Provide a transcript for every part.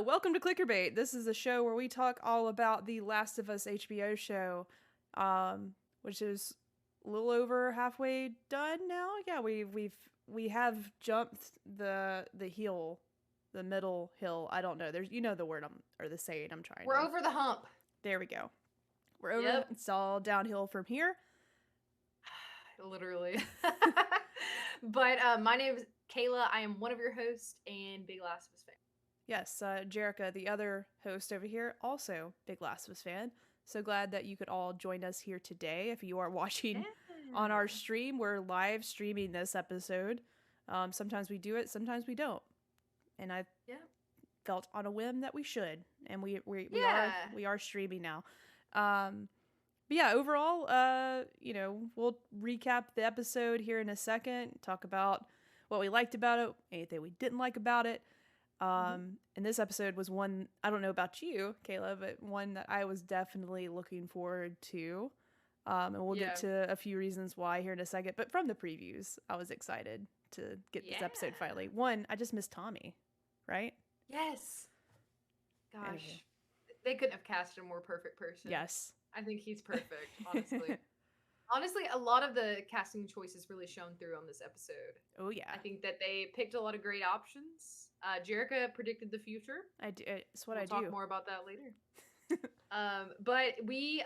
Welcome to ClickerBait. This is a show where we talk all about the Last of Us HBO show, which is a little over halfway done now. Yeah, we have jumped the hill, the middle hill. I don't know. There's the word or the saying I'm trying. We're over the hump. There we go. We're over. Yep. It's all downhill from here. Literally. But my name is Kayla. I am one of your hosts and big Last of Us fan. Yes, Jerica, the other host over here, also big Last of Us fan. So glad that you could all join us here today. If you are watching on our stream, we're live streaming this episode. Sometimes we do it, sometimes we don't. And I felt on a whim that we should, and we are streaming now. But yeah, overall, we'll recap the episode here in a second, talk about what we liked about it, anything we didn't like about it. And this episode was one, I don't know about you, Kayla, but one that I was definitely looking forward to. And we'll get to a few reasons why here in a second. But from the previews, I was excited to get this episode finally. One, I just missed Tommy, right? Yes. Gosh. Anyway. They couldn't have cast a more perfect person. Yes. I think he's perfect, honestly. Honestly, a lot of the casting choices really shone through on this episode. Oh, yeah. I think that they picked a lot of great options. Jerica predicted the future. It's what we'll I do. We'll talk more about that later. But we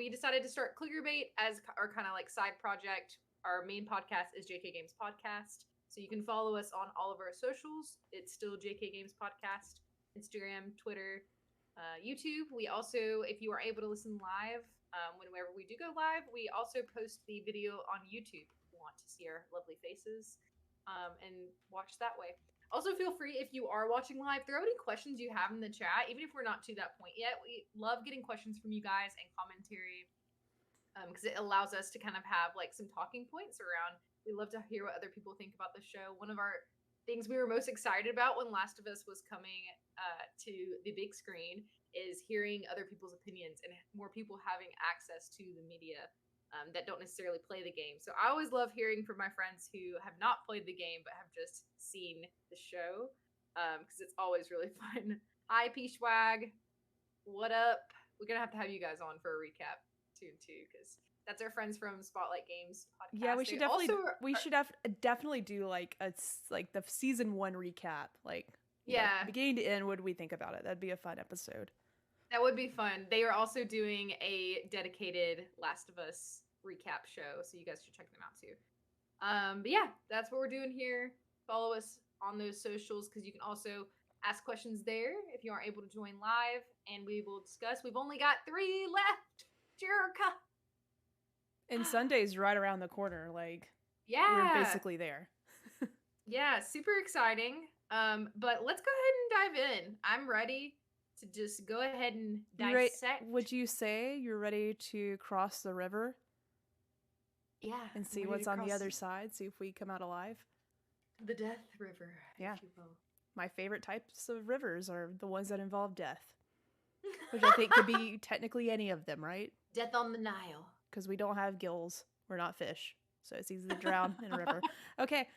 decided to start ClickerBait as our kind of like side project. Our main podcast is jkgames podcast. So you can follow us on all of our socials. It's still jkgames podcast, Instagram, Twitter, YouTube. We also, if you are able to listen live, whenever we do go live, we also post the video on YouTube if you want to see our lovely faces and watch that way. Also, feel free, if you are watching live, throw any questions you have in the chat, even if we're not to that point yet. We love getting questions from you guys and commentary because it allows us to kind of have like some talking points around. We love to hear what other people think about the show. One of our things we were most excited about when Last of Us was coming to the big screen is hearing other people's opinions and more people having access to the media that don't necessarily play the game. So I always love hearing from my friends who have not played the game but have just seen the show because it's always really fun. Hi, P-Swag. What up? We're going to have you guys on for a recap soon too because that's our friends from Spotlight Games podcast. Yeah, we should definitely do like the season 1 recap. Like beginning to end, what do we think about it? That'd be a fun episode. That would be fun. They are also doing a dedicated Last of Us recap show, so you guys should check them out too. But yeah, that's what we're doing here. Follow us on those socials because you can also ask questions there if you aren't able to join live, and we will discuss. We've only got 3 left, Jerica. And Sunday's right around the corner. Like, we're basically there. Yeah, super exciting. But let's go ahead and dive in. I'm ready to just go ahead and dissect. Would you say you're ready to cross the river? Yeah. And see what's on the other side? See if we come out alive? The Death River. Yeah. If you will. My favorite types of rivers are the ones that involve death. Which I think could be technically any of them, right? Death on the Nile. Because we don't have gills. We're not fish. So it's easy to drown in a river. Okay.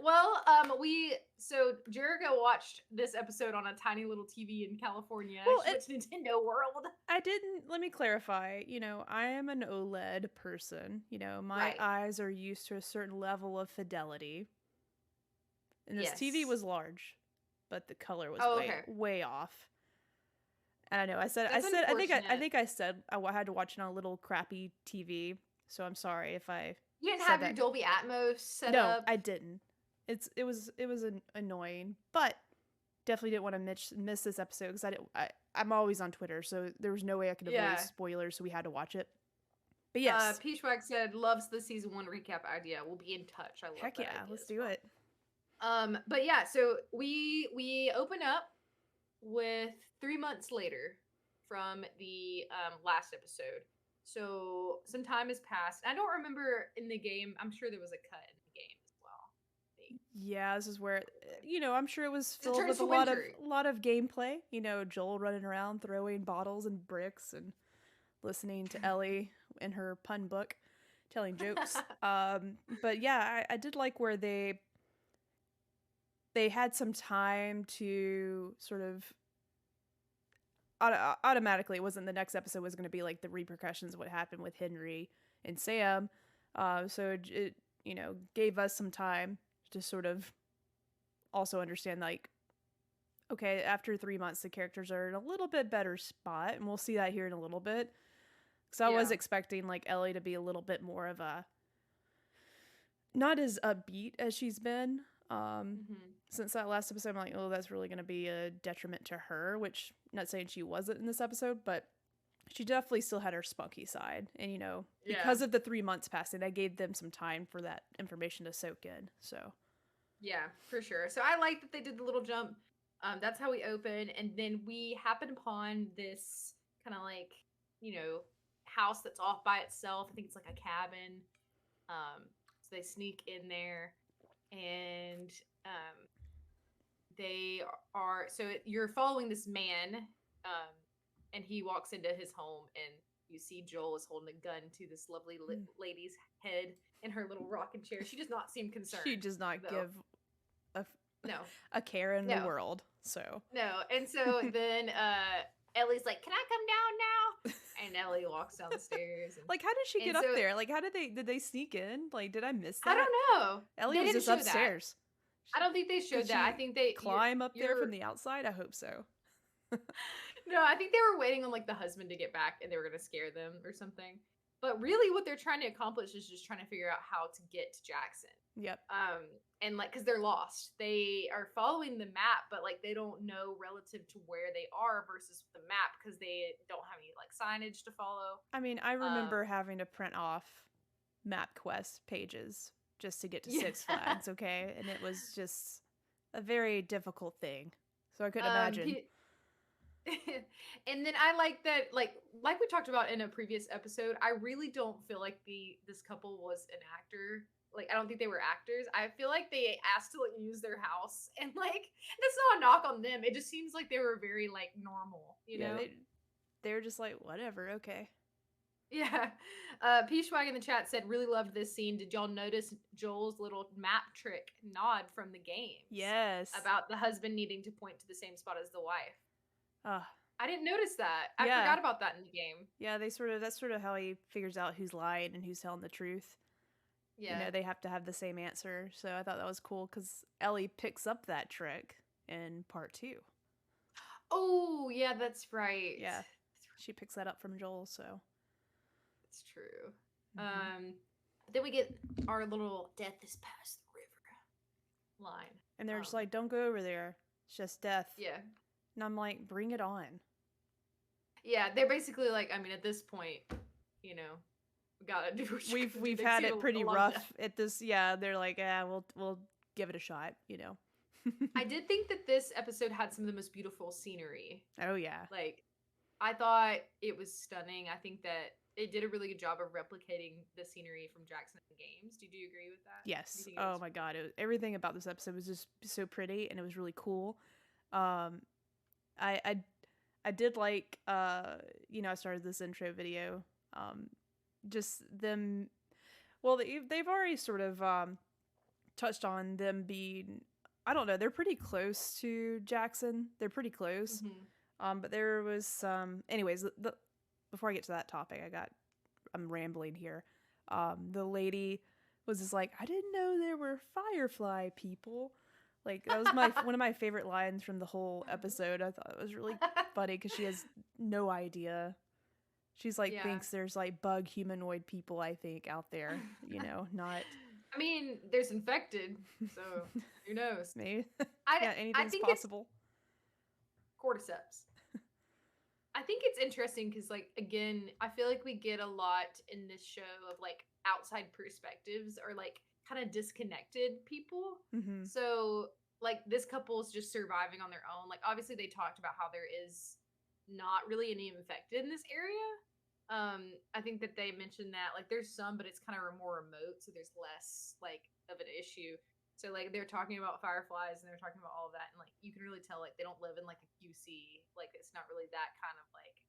Well, so Jerica watched this episode on a tiny little TV in California. Well, it's Nintendo World. Let me clarify, I am an OLED person. My eyes are used to a certain level of fidelity. And this TV was large, but the color was way off. I don't know. I think I said I had to watch it on a little crappy TV. So I'm sorry if I. You didn't have your Dolby Atmos set up? No, I didn't. It was annoying, but definitely didn't want to miss this episode because I'm always on Twitter, so there was no way I could avoid spoilers, so we had to watch it. But yes, P-Swag said loves the season 1 recap idea. We'll be in touch. I love Heck that. Yeah, let's do it. But yeah, so we open up with 3 months later from the last episode. So some time has passed. I don't remember in the game. I'm sure there was a cut in the game as well. Yeah, this is where I'm sure it was filled with a lot of gameplay. Joel running around throwing bottles and bricks and listening to Ellie in her pun book telling jokes. But yeah, I did like where they they had some time to sort of automatically, it wasn't the next episode was going to be like the repercussions of what happened with Henry and Sam. So it, you know, gave us some time to sort of also understand, like, okay, after 3 months, the characters are in a little bit better spot, and we'll see that here in a little bit. Because I was expecting, like, Ellie to be a little bit more of a, not as upbeat as she's been. Since that last episode, I'm like, oh, that's really going to be a detriment to her, which, not saying she wasn't in this episode, but she definitely still had her spunky side. And, you know, because of the 3 months passing, I gave them some time for that information to soak in. So, yeah, for sure. So I like that they did the little jump. That's how we open. And then we happen upon this kind of like, you know, house that's off by itself. I think it's like a cabin. So they sneak in there, and they are, so you're following this man, and he walks into his home, and you see Joel is holding a gun to this lovely lady's head in her little rocking chair. She does not seem concerned. She does not give no a care in the world. So no, and so then Ellie's like, "Can I come down now?" And Ellie walks down the stairs. And, like, how did she get up there? Like, how did they sneak in? Like, did I miss that? I don't know. Ellie was just upstairs. I don't think they showed that. I think they climb up there from the outside. I hope so. No, I think they were waiting on like the husband to get back, and they were gonna scare them or something. But really, what they're trying to accomplish is just trying to figure out how to get to Jackson. Yep. And like, because they're lost, they are following the map, but like they don't know relative to where they are versus the map because they don't have any like signage to follow. I mean, I remember having to print off MapQuest pages just to get to Six Flags, okay? And it was just a very difficult thing. So I couldn't imagine. And then I like that, like we talked about in a previous episode, I really don't feel like this couple was an actor. Like, I don't think they were actors. I feel like they asked to like use their house, and like that's not a knock on them. It just seems like they were very like normal, you know? They were just like, whatever, okay. Yeah. P-Schwag in the chat said, really loved this scene. Did y'all notice Joel's little map trick nod from the game? Yes. About the husband needing to point to the same spot as the wife. I didn't notice that. I forgot about that in the game. Yeah, that's sort of how he figures out who's lying and who's telling the truth. Yeah. You know, they have to have the same answer. So I thought that was cool because Ellie picks up that trick in part 2. Oh, yeah, that's right. Yeah. She picks that up from Joel, so. It's true. Then we get our little death is past the river line. And they're just like, don't go over there. It's just death. Yeah. And I'm like, bring it on. Yeah, they're basically like, I mean, at this point, you know, we gotta do what we've had it pretty rough at this. Yeah, they're like, we'll give it a shot, you know. I did think that this episode had some of the most beautiful scenery. Oh yeah. Like, I thought it was stunning. I think that it did a really good job of replicating the scenery from Jackson Games. Did you agree with that? Yes. Oh my god, everything about this episode was just so pretty, and it was really cool. I did like, you know, I started this intro video, just them, well, they've already sort of touched on them being, I don't know, they're pretty close to Jackson. They're pretty close. But there was some, anyways, before I get to that topic, I'm rambling here. The lady was just like, I didn't know there were Firefly people. Like, that was one of my favorite lines from the whole episode. I thought it was really funny because she has no idea. She's like, thinks there's like bug humanoid people, I think, out there, you know, not. I mean, there's infected, so who knows? Maybe. Anything's possible. Cordyceps. I think it's interesting because, like, again, I feel like we get a lot in this show of like outside perspectives or like kind of disconnected people. So like this couple is just surviving on their own. Like, obviously they talked about how there is not really any infected in this area. I think that they mentioned that like there's some, but it's kind of more remote, so there's less like of an issue. So like they're talking about fireflies and they're talking about all of that, and like you can really tell like they don't live in like a QC. Like, it's not really that kind of like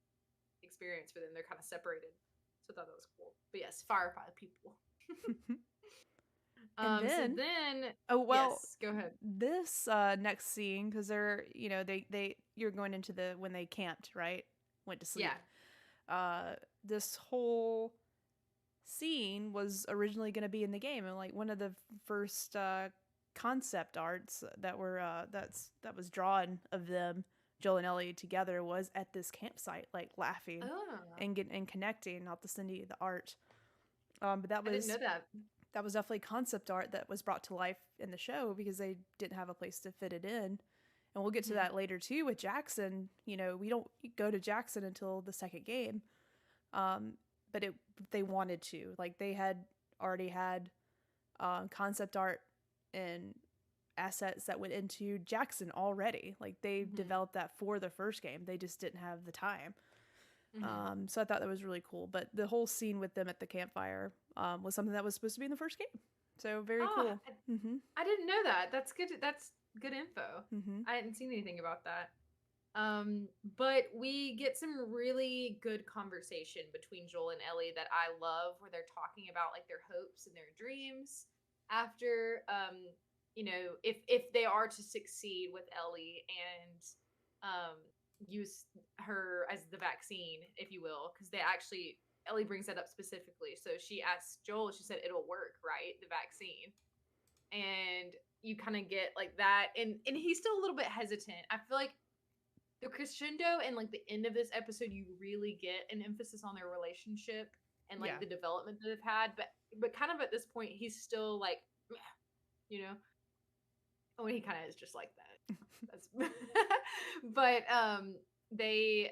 experience for them. They're kind of separated. So I thought that was cool. But yes, firefly people. And So then, then, oh well, yes, go ahead. this next scene, because they're, you're going into the when they camped, right? Went to sleep. Yeah. This whole scene was originally going to be in the game, and like one of the first concept arts that were that was drawn of them, Joel and Ellie together, was at this campsite, like laughing Oh, and connecting. I'll have to send you the art. But I didn't know that. that was definitely concept art that was brought to life in the show because they didn't have a place to fit it in. And we'll get to that later too with Jackson. We don't go to Jackson until the second game. But they wanted to. Like they had already had concept art and assets that went into Jackson already. Like they developed that for the first game. They just didn't have the time. So I thought that was really cool. But the whole scene with them at the campfire was something that was supposed to be in the first game. So very cool. I didn't know that. That's good. That's good info. Mm-hmm. I hadn't seen anything about that. But we get some really good conversation between Joel and Ellie that I love, where they're talking about like their hopes and their dreams after, if they are to succeed with Ellie and use her as the vaccine, if you will, because Ellie brings that up specifically. So she asks Joel, she said it'll work, right? The vaccine. And you kind of get like that, and he's still a little bit hesitant. I feel like the crescendo and like the end of this episode, you really get an emphasis on their relationship and like the development that they've had. But kind of at this point, he's still like, when he kind of is just like that. That's but they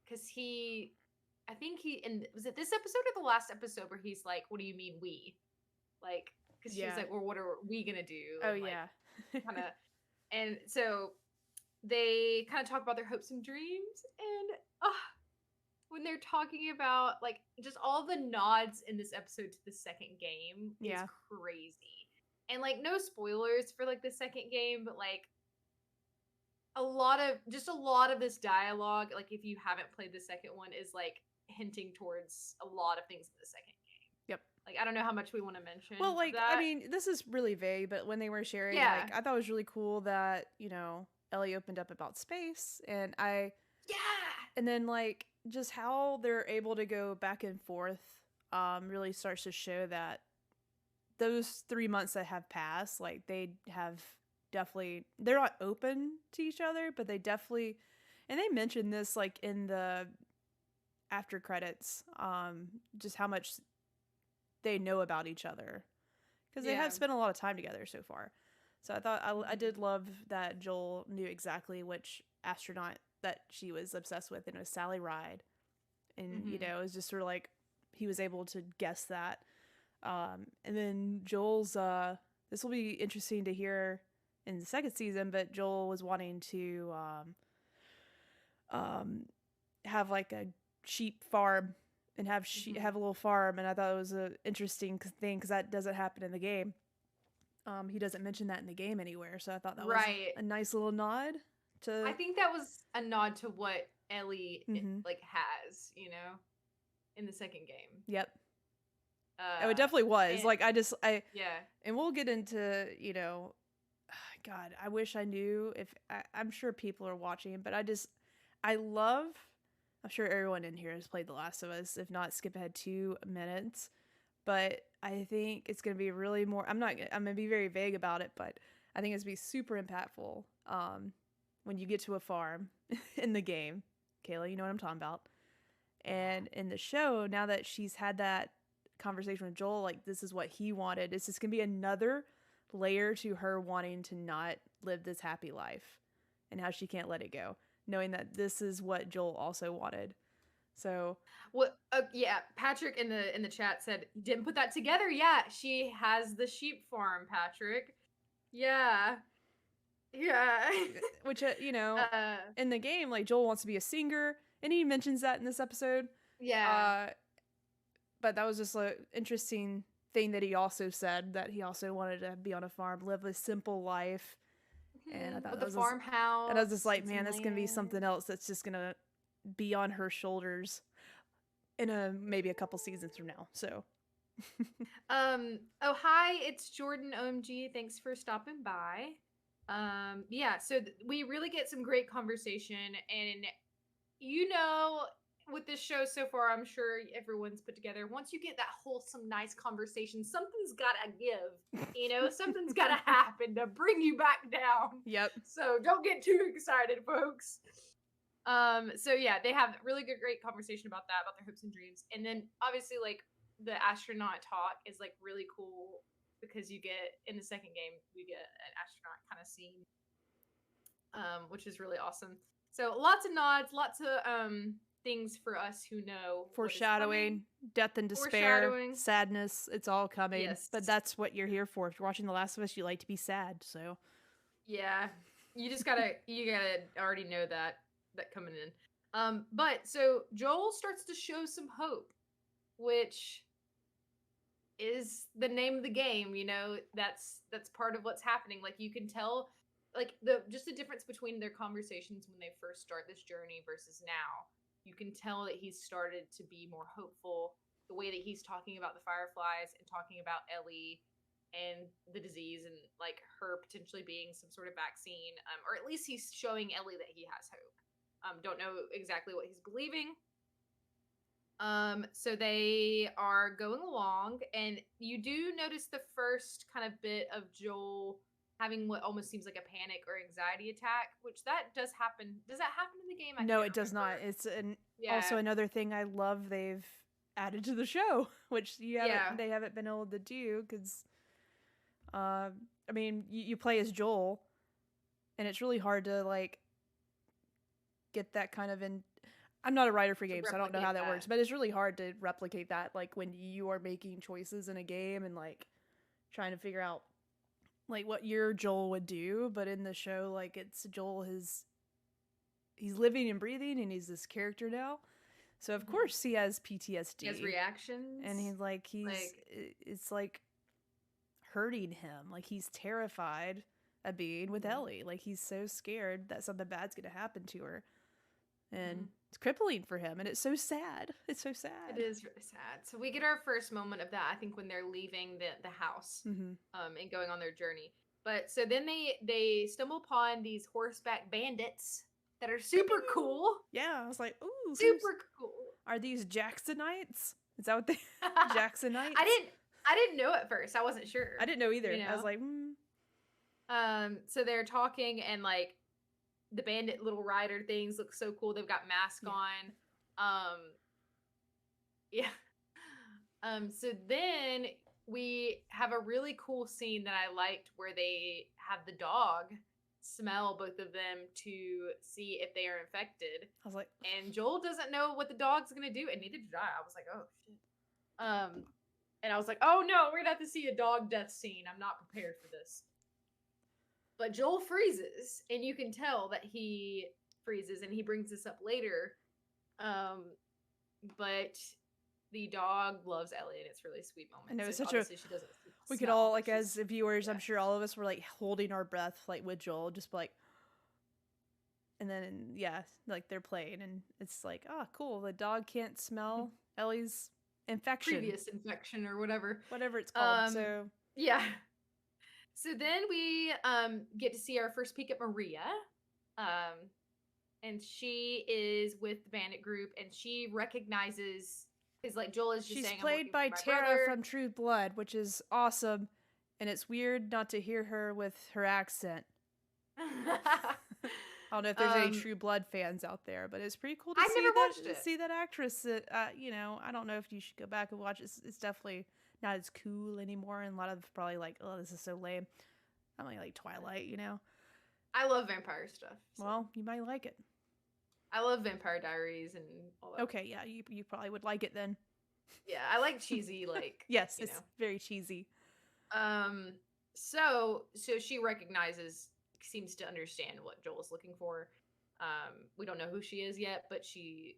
because I think was it this episode or the last episode where he's like, what do you mean we? Like, because she's like, well, what are we gonna do? Oh, and, like, yeah. kind of. And so they kind of talk about their hopes and dreams, and when they're talking about like just all the nods in this episode to the second game is crazy. And like no spoilers for like the second game, but like a lot of this dialogue, like if you haven't played the second one, is like hinting towards a lot of things in the second game. Yep. Like I don't know how much we want to mention. Well, like that. I mean, this is really vague, but when they were sharing, like I thought it was really cool that Ellie opened up about space, and and then like just how they're able to go back and forth really starts to show that those 3 months that have passed, like they have definitely, they're not open to each other, but they definitely, and they mentioned this like in the after credits, just how much they know about each other because they have spent a lot of time together so far. So I thought I did love that Joel knew exactly which astronaut that she was obsessed with, and it was Sally Ride. And, it was just sort of like he was able to guess that. And then Joel's, this will be interesting to hear in the second season, but Joel was wanting to have like a sheep farm and have have a little farm. And I thought it was an interesting thing because that doesn't happen in the game. He doesn't mention that in the game anywhere, so I thought that was a nice little nod to. I think that was a nod to what Ellie like has, in the second game. Yep. Oh, it definitely was. And, and we'll get into God. I wish I knew if I'm sure people are watching, but I'm sure everyone in here has played The Last of Us. If not, skip ahead 2 minutes. But I think it's going to be really more... I'm going to be very vague about it, but I think it's going to be super impactful when you get to a farm in the game. Kayla, you know what I'm talking about. And in the show, now that she's had that conversation with Joel, like this is what he wanted. It's just going to be another layer to her wanting to not live this happy life and how she can't let it go, knowing that this is what Joel also wanted. So, Patrick in the chat said, didn't put that together. Yeah, she has the sheep farm, Patrick. Yeah. Which, in the game, like Joel wants to be a singer, and he mentions that in this episode. Yeah. But that was just an interesting thing that he also said, that he also wanted to be on a farm, live a simple life. And I thought with the farmhouse. And I was just like, man, that's going to be something else that's just going to be on her shoulders in maybe a couple seasons from now. So Oh, hi, it's Jordan OMG. Thanks for stopping by. Yeah, so we really get some great conversation, and with this show so far, I'm sure everyone's put together. Once you get that wholesome, nice conversation, something's gotta give. Something's gotta happen to bring you back down. Yep. So don't get too excited, folks. So yeah, they have really great conversation about that, about their hopes and dreams. And then obviously like the astronaut talk is like really cool because you get in the second game, you get an astronaut kind of scene. Which is really awesome. So lots of nods, lots of things for us who know foreshadowing, death and despair, sadness, it's all coming. Yes. But that's what you're here for. If you're watching The Last of Us, you like to be sad, so yeah, you gotta already know that coming in. But so Joel starts to show some hope, which is the name of the game. That's part of what's happening. Like you can tell, like the difference between their conversations when they first start this journey versus now. You can tell that he's started to be more hopeful. The way that he's talking about the fireflies and talking about Ellie and the disease and like her potentially being some sort of vaccine, or at least he's showing Ellie that he has hope. Don't know exactly what he's believing. So they are going along, and you do notice the first kind of bit of Joel having what almost seems like a panic or anxiety attack, which that does happen. Does that happen in the game? No, it does not. It's also another thing I love they've added to the show, which they haven't been able to do because, I mean, you play as Joel, and it's really hard to like get that kind of in. I'm not a writer for games, so I don't know how that works, but it's really hard to replicate that, like when you are making choices in a game and like trying to figure out like what your Joel would do. But in the show, like it's Joel, he's living and breathing, and he's this character now. So of course he has PTSD. He has reactions, and it's like hurting him. Like he's terrified of being with Ellie. Like he's so scared that something bad's gonna happen to her, and it's crippling for him. And it's so sad. It's so sad. It is really sad. So we get our first moment of that, I think, when they're leaving the house, and going on their journey. But so then they stumble upon these horseback bandits that are super cool. Yeah, I was like, ooh, super cool. Are these Jacksonites? Is that what they Jacksonites? I didn't know at first. I wasn't sure. I didn't know either. I was like, So they're talking, and like the bandit little rider things look so cool. They've got masks on. So then we have a really cool scene that I liked where they have the dog smell both of them to see if they are infected. I was like, and Joel doesn't know what the dog's gonna do, and neither did I. was like, oh shit. And I was like, oh no, we're gonna have to see a dog death scene. I'm not prepared for this. But Joel freezes, and you can tell that he freezes, and he brings this up later. But the dog loves Ellie, and it's a really sweet moment. And it was so such a. She doesn't we could all, like, as viewers, I'm sure all of us were like holding our breath, like with Joel, just like. And then like they're playing, and it's like, oh, cool. The dog can't smell Ellie's infection, previous infection, or whatever it's called. So yeah. So then we get to see our first peek at Maria. And she is with the bandit group, and she recognizes, because like Joel is just she's saying, played by Tara from True Blood, which is awesome, and it's weird not to hear her with her accent. I don't know if there's any True Blood fans out there, but it's pretty cool to see that actress. I don't know if you should go back and watch it. It's definitely not as cool anymore, and a lot of probably like, oh, this is so lame. I'm like Twilight, I love vampire stuff. So. Well, you might like it. I love Vampire Diaries and all that. Okay, yeah, you probably would like it then. Yeah, I like cheesy, like yes, it's very cheesy. So she recognizes, seems to understand what Joel's looking for. We don't know who she is yet, but she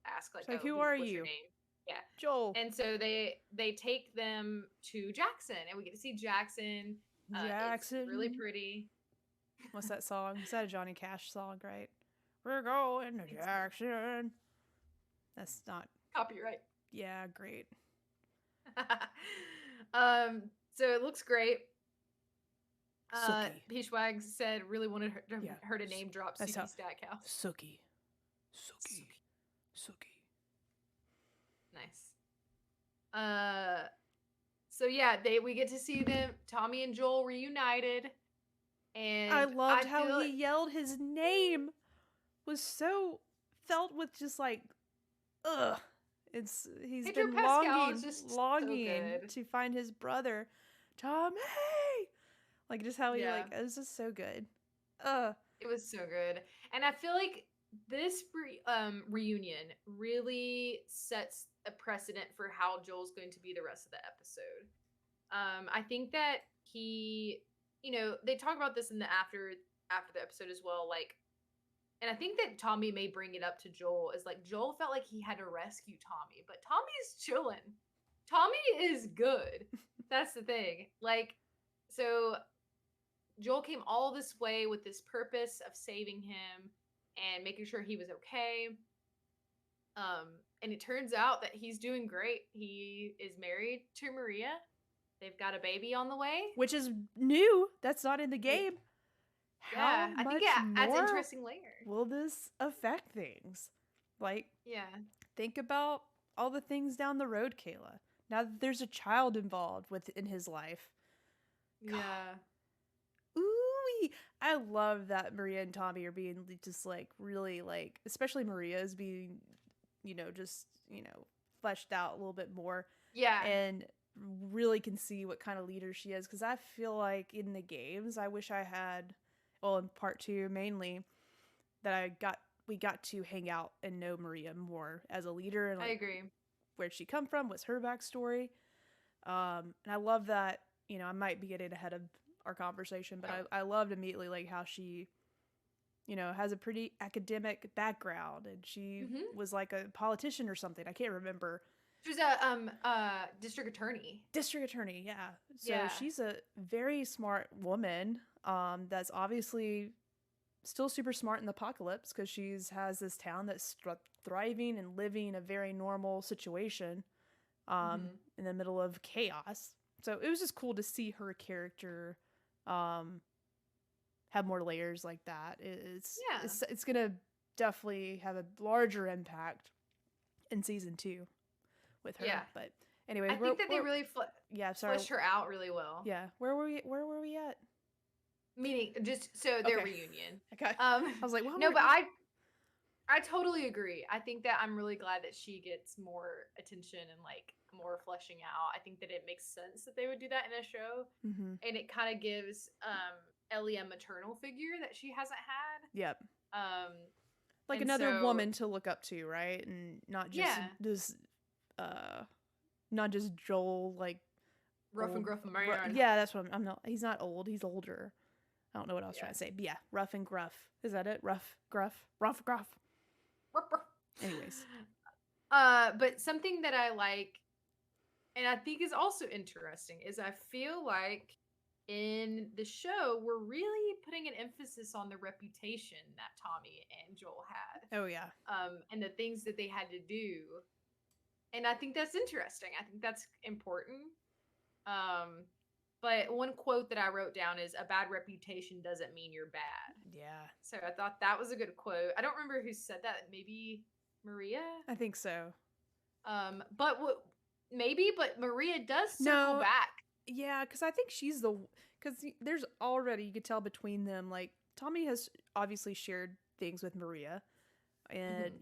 asks like, who are what's you? Your name? Yeah, Joel. And so they take them to Jackson, and we get to see Jackson. Jackson, it's really pretty. What's that song? Is that a Johnny Cash song, right? We're going to Jackson. That's not copyright. Yeah, great. So it looks great. Sookie. Peachwags said really wanted Yeah. her to name drop That's Suki how. Stackhouse. Sookie. Suki. Sookie. Nice. So yeah, we get to see them, Tommy and Joel reunited, and I loved how feel he yelled his name. Was so felt with just like, ugh. He's Pedro been Pascal is just so longing good. to find his brother, Tommy. Like just how he Yeah. like it was just so good. It was so good, and I feel like this reunion really sets a precedent for how Joel's going to be the rest of the episode. I think that he, they talk about this in the after the episode as well, like, and I think that Tommy may bring it up to Joel, is like Joel felt like he had to rescue Tommy, but Tommy's chilling. Tommy is good. That's the thing. Like, so Joel came all this way with this purpose of saving him and making sure he was okay. And it turns out that he's doing great. He is married to Maria. They've got a baby on the way, which is new. That's not in the game. Yeah, How I think much it adds more interesting layers. will this affect things? Like, Yeah, think about all the things down the road, Kayla. Now that there's a child involved in his life. yeah. Ooh, I love that Maria and Tommy are being just like really like, especially Maria is being, just fleshed out a little bit more. Yeah, And really can see what kind of leader she is, because I feel like in the games I wish I had, well, in part 2 mainly, that we got to hang out and know Maria more as a leader, and like, I agree. where'd she come from, what's her backstory. And I love that, I might be getting ahead of our conversation, but I loved immediately like how she has a pretty academic background, and she was like a politician or something, I can't remember. She was a district attorney. Yeah. So she's a very smart woman, that's obviously still super smart in the apocalypse, because has this town that's thriving and living a very normal situation in the middle of chaos. So it was just cool to see her character have more layers like that. It's gonna definitely have a larger impact in season 2 with her. Yeah. But anyway, I think that they really fleshed her out really well. Yeah. Where were we at? Meaning, just so their reunion. Okay. I was like, no, but I totally agree. I think that I'm really glad that she gets more attention and like more fleshing out. I think that it makes sense that they would do that in a show, and it kind of gives Ellie a maternal figure that she hasn't had. Yep. Like another woman to look up to, right? And not just not just Joel, like rough and gruff man. Yeah, that's what I'm not. He's not old. He's older. I don't know what I was trying to say, but yeah, rough and gruff. Is that it? Rough, gruff. Anyways. But something that I like, and I think is also interesting, is I feel like in the show we're really putting an emphasis on the reputation that Tommy and Joel had. Oh yeah. And the things that they had to do, and I think that's interesting. I think that's important. But one quote that I wrote down is, "A bad reputation doesn't mean you're bad." Yeah. So I thought that was a good quote. I don't remember who said that. Maybe Maria? I think so. But Maria does circle back. Yeah, because I think because there's already, you could tell between them, like, Tommy has obviously shared things with Maria, and,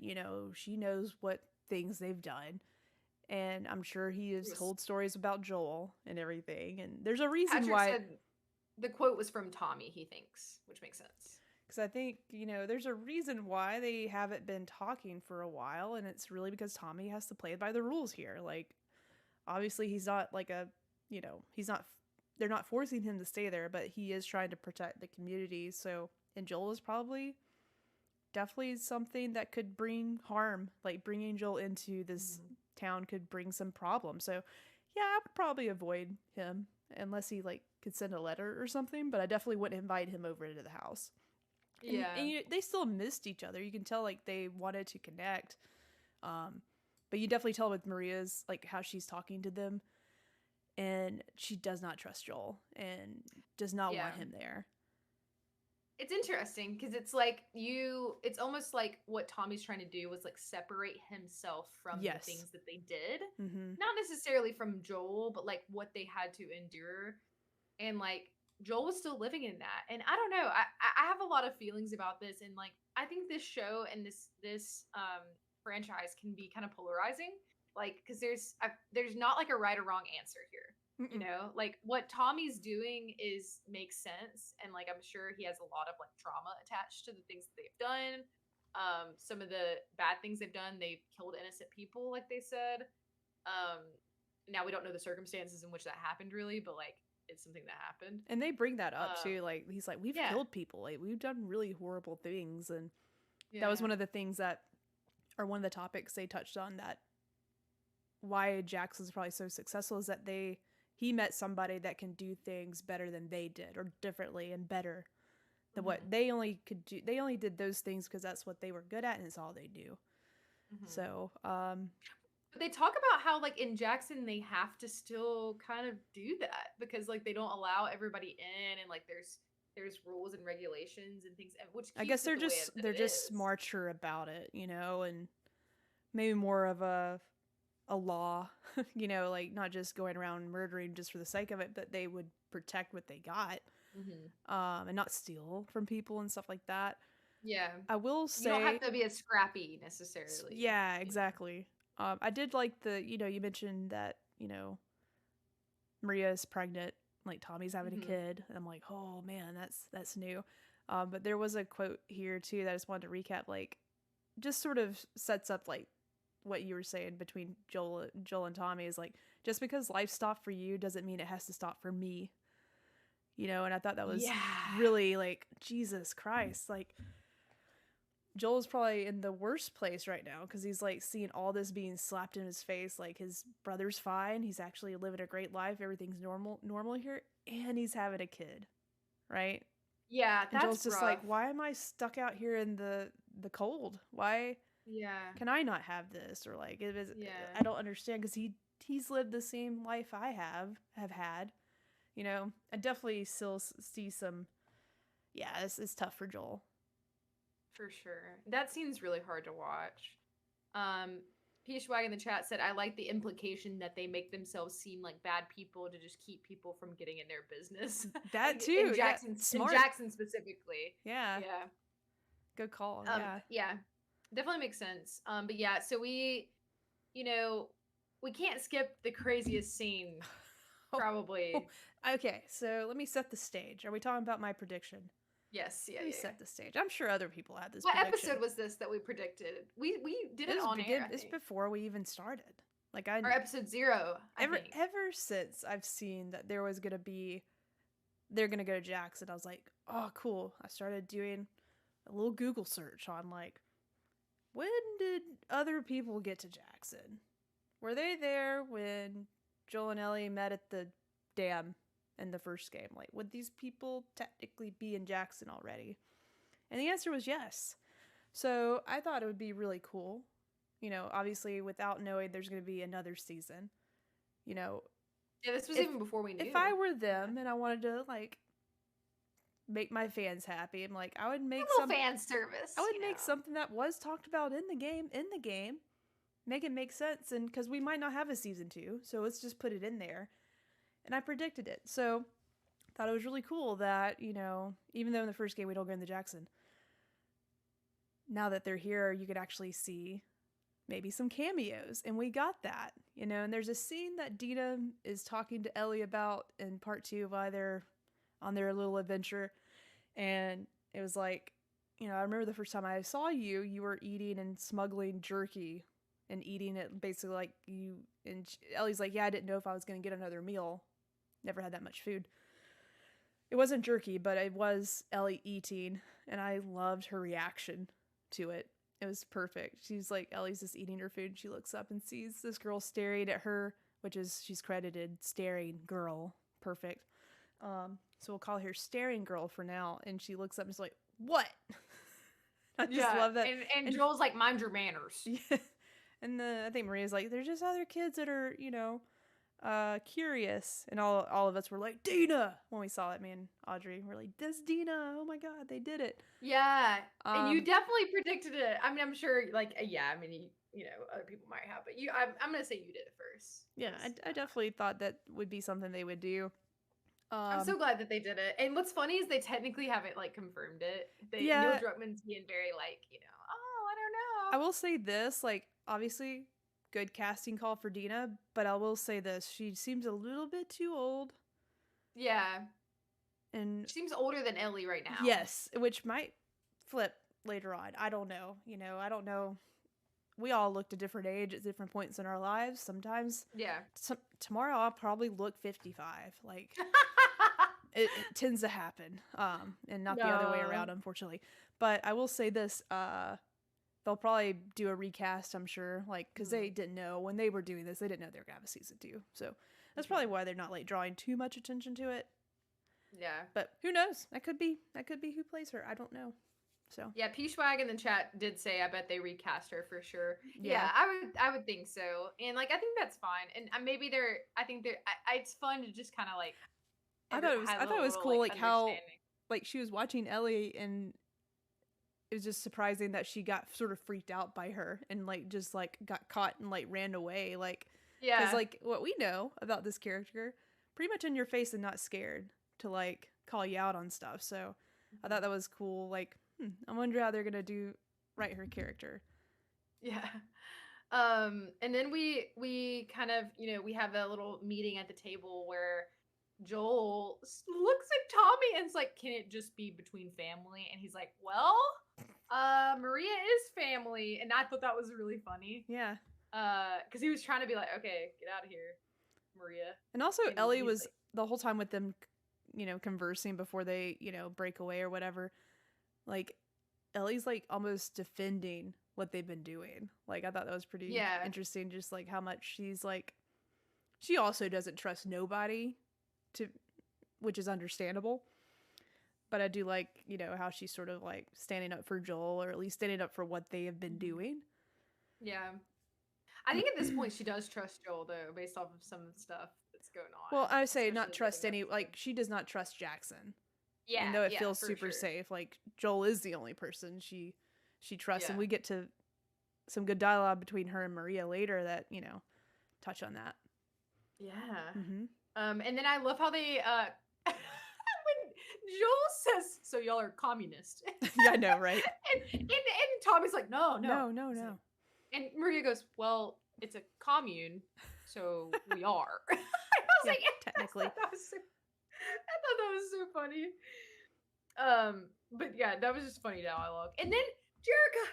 she knows what things they've done. And I'm sure he has told stories about Joel and everything. And there's a reason Patrick why. Said the quote was from Tommy, he thinks, which makes sense. Because I think, there's a reason why they haven't been talking for a while. And it's really because Tommy has to play by the rules here. Like, obviously, he's not like they're not forcing him to stay there, but he is trying to protect the community. So, and Joel is definitely something that could bring harm. Like, bringing Joel into this town could bring some problems. So yeah, I would probably avoid him unless he like could send a letter or something, but I definitely wouldn't invite him over to the house. And they still missed each other. You can tell like they wanted to connect, but you definitely tell with Maria's like how she's talking to them, and she does not trust Joel and does not want him there. It's interesting because it's like it's almost like what Tommy's trying to do was like separate himself from the things that they did. Not necessarily from Joel, but like what they had to endure. And like Joel was still living in that. And I don't know, I have a lot of feelings about this. And like, I think this show and this franchise can be kind of polarizing. Like, because there's not like a right or wrong answer here. You know, like what Tommy's doing makes sense, and like I'm sure he has a lot of like trauma attached to the things that they've done. Some of the bad things they've done, they've killed innocent people, like they said. Now we don't know the circumstances in which that happened really, but like it's something that happened. And they bring that up too. Like he's like, we've killed people, like we've done really horrible things, and that was one of the things that, or one of the topics they touched on, that why Jax was probably so successful is that he met somebody that can do things better than they did, or differently and better than what they only could do. They only did those things because that's what they were good at and it's all they knew. So, but they talk about how like in Jackson they have to still kind of do that because like they don't allow everybody in, and like there's rules and regulations and things, which keeps I guess they're just just smarter about it, you know, and maybe more of a law, you know, like not just going around murdering just for the sake of it, but they would protect what they got, and not steal from people and stuff like that. Yeah, I will say you don't have to be as scrappy necessarily. Yeah, exactly. I did like you mentioned that, Maria is pregnant, like Tommy's having a kid, and I'm like, oh man, that's new. But there was a quote here too that I just wanted to recap, like just sort of sets up like what you were saying between Joel and Tommy, is like, just because life stopped for you doesn't mean it has to stop for me, and I thought that was really like, Jesus Christ, like Joel's probably in the worst place right now because he's like seeing all this being slapped in his face, like his brother's fine, he's actually living a great life, everything's normal here, and he's having a kid, right? That's and Joel's just rough. like, why am I stuck out here in the cold? Why can I not have this? Or like, I don't understand, because he's lived the same life I have had, I definitely still see some, it's tough for Joel. For sure. That seems really hard to watch. Peachwag in the chat said, I like the implication that they make themselves seem like bad people to just keep people from getting in their business. That too. In Jackson specifically. Yeah. Good call. Yeah. Definitely makes sense. But yeah, so we can't skip the craziest scene, probably. Okay, so let me set the stage. Are we talking about my prediction? Yes, Let me set the stage. I'm sure other people had this. What prediction. episode was this that we predicted? We did it on air. It's before we even started. Like or episode 0. Ever since I've seen that they're gonna go to Jackson, I was like, oh cool. I started doing a little Google search on like, when did other people get to Jackson? Were they there when Joel and Ellie met at the dam in the first game? Like, would these people technically be in Jackson already? And the answer was yes. So I thought it would be really cool, obviously without knowing there's going to be another season, this was even before we knew. If I were them and I wanted to like make my fans happy, I'm like, I would make some fan service. I would make something that was talked about in the game, make it make sense. And because we might not have a season 2, so let's just put it in there. And I predicted it. So I thought it was really cool that, even though in the first game we don't go into Jackson, now that they're here, you could actually see maybe some cameos. And we got that, and there's a scene that Dina is talking to Ellie about in part 2 while they're on their little adventure. And it was like, I remember the first time I saw you, you were eating and smuggling jerky and eating it basically like you, and Ellie's like, yeah, I didn't know if I was going to get another meal. Never had that much food. It wasn't jerky, but it was Ellie eating, and I loved her reaction to it. It was perfect. She's like, Ellie's just eating her food, and she looks up and sees this girl staring at her, she's credited staring girl. Perfect. So we'll call her staring girl for now. And she looks up and is like, what? I just love that. And Joel's like, mind your manners. Yeah. And I think Maria's like, there's just other kids that are, curious, and all of us were like, Dina, when we saw it. Me and Audrey were like, this Dina, oh my god, they did it. Yeah, and you definitely predicted it. I mean, I'm sure, like, yeah, I mean, you know, other people might have, but I'm gonna say you did it first. Yeah, I definitely thought that would be something they would do. I'm so glad that they did it. And what's funny is they technically haven't like confirmed it. Yeah. Neil Druckmann's being very like, you know, oh, I don't know. I will say this, like, obviously, good casting call for Dina, but I will say this: she seems a little bit too old. Yeah, and she seems older than Ellie right now. Yes, which might flip later on. I don't know. You know, I don't know. We all looked a different age at different points in our lives. Sometimes, yeah. Tomorrow I'll probably look 55. Like, it tends to happen, and not the other way around, unfortunately. But I will say this: they'll probably do a recast, I'm sure, like, because they didn't know when they were doing this, they didn't know they were gonna have a season 2. So that's probably why they're not like drawing too much attention to it. Yeah, but who knows? That could be who plays her. I don't know. So yeah, P-Swag in the chat did say, I bet they recast her for sure. Yeah, I would think so. And like, I think that's fine. And maybe it's fun to just kind of like. I thought it was cool, like how like she was watching Ellie, and it was just surprising that she got sort of freaked out by her and like just like got caught and like ran away. Like, yeah, because like what we know about this character, pretty much in your face and not scared to like call you out on stuff. So I thought that was cool. Like, I wonder how they're gonna write her character. Yeah. And then we kind of, you know, we have a little meeting at the table where Joel looks at Tommy and it's like, can it just be between family? And he's like, well, Maria is family. And I thought that was really funny. Yeah. Because he was trying to be like, okay, get out of here, Maria. And also Ellie was like, the whole time with them, you know, conversing before they, you know, break away or whatever. Like, Ellie's like almost defending what they've been doing. Like, I thought that was pretty interesting, just like how much she's like, she also doesn't trust nobody, which is understandable. But I do like, you know, how she's sort of like standing up for Joel, or at least standing up for what they have been doing. Yeah. I think at this point she does trust Joel, though, based off of some of the stuff that's going on. Well, I would say not trust like, she does not trust Jackson. Yeah. Even though it feels super safe. Like, Joel is the only person she trusts. And we get to some good dialogue between her and Maria later that, you know, touch on that. Yeah. Mm-hmm. And then I love how they, when Joel says, so y'all are communist. Yeah, I know, right? and Tommy's like, no. And Maria goes, well, it's a commune, so we are. I was like, technically. I thought that was so funny. But yeah, that was just funny dialogue. And then, Jerica,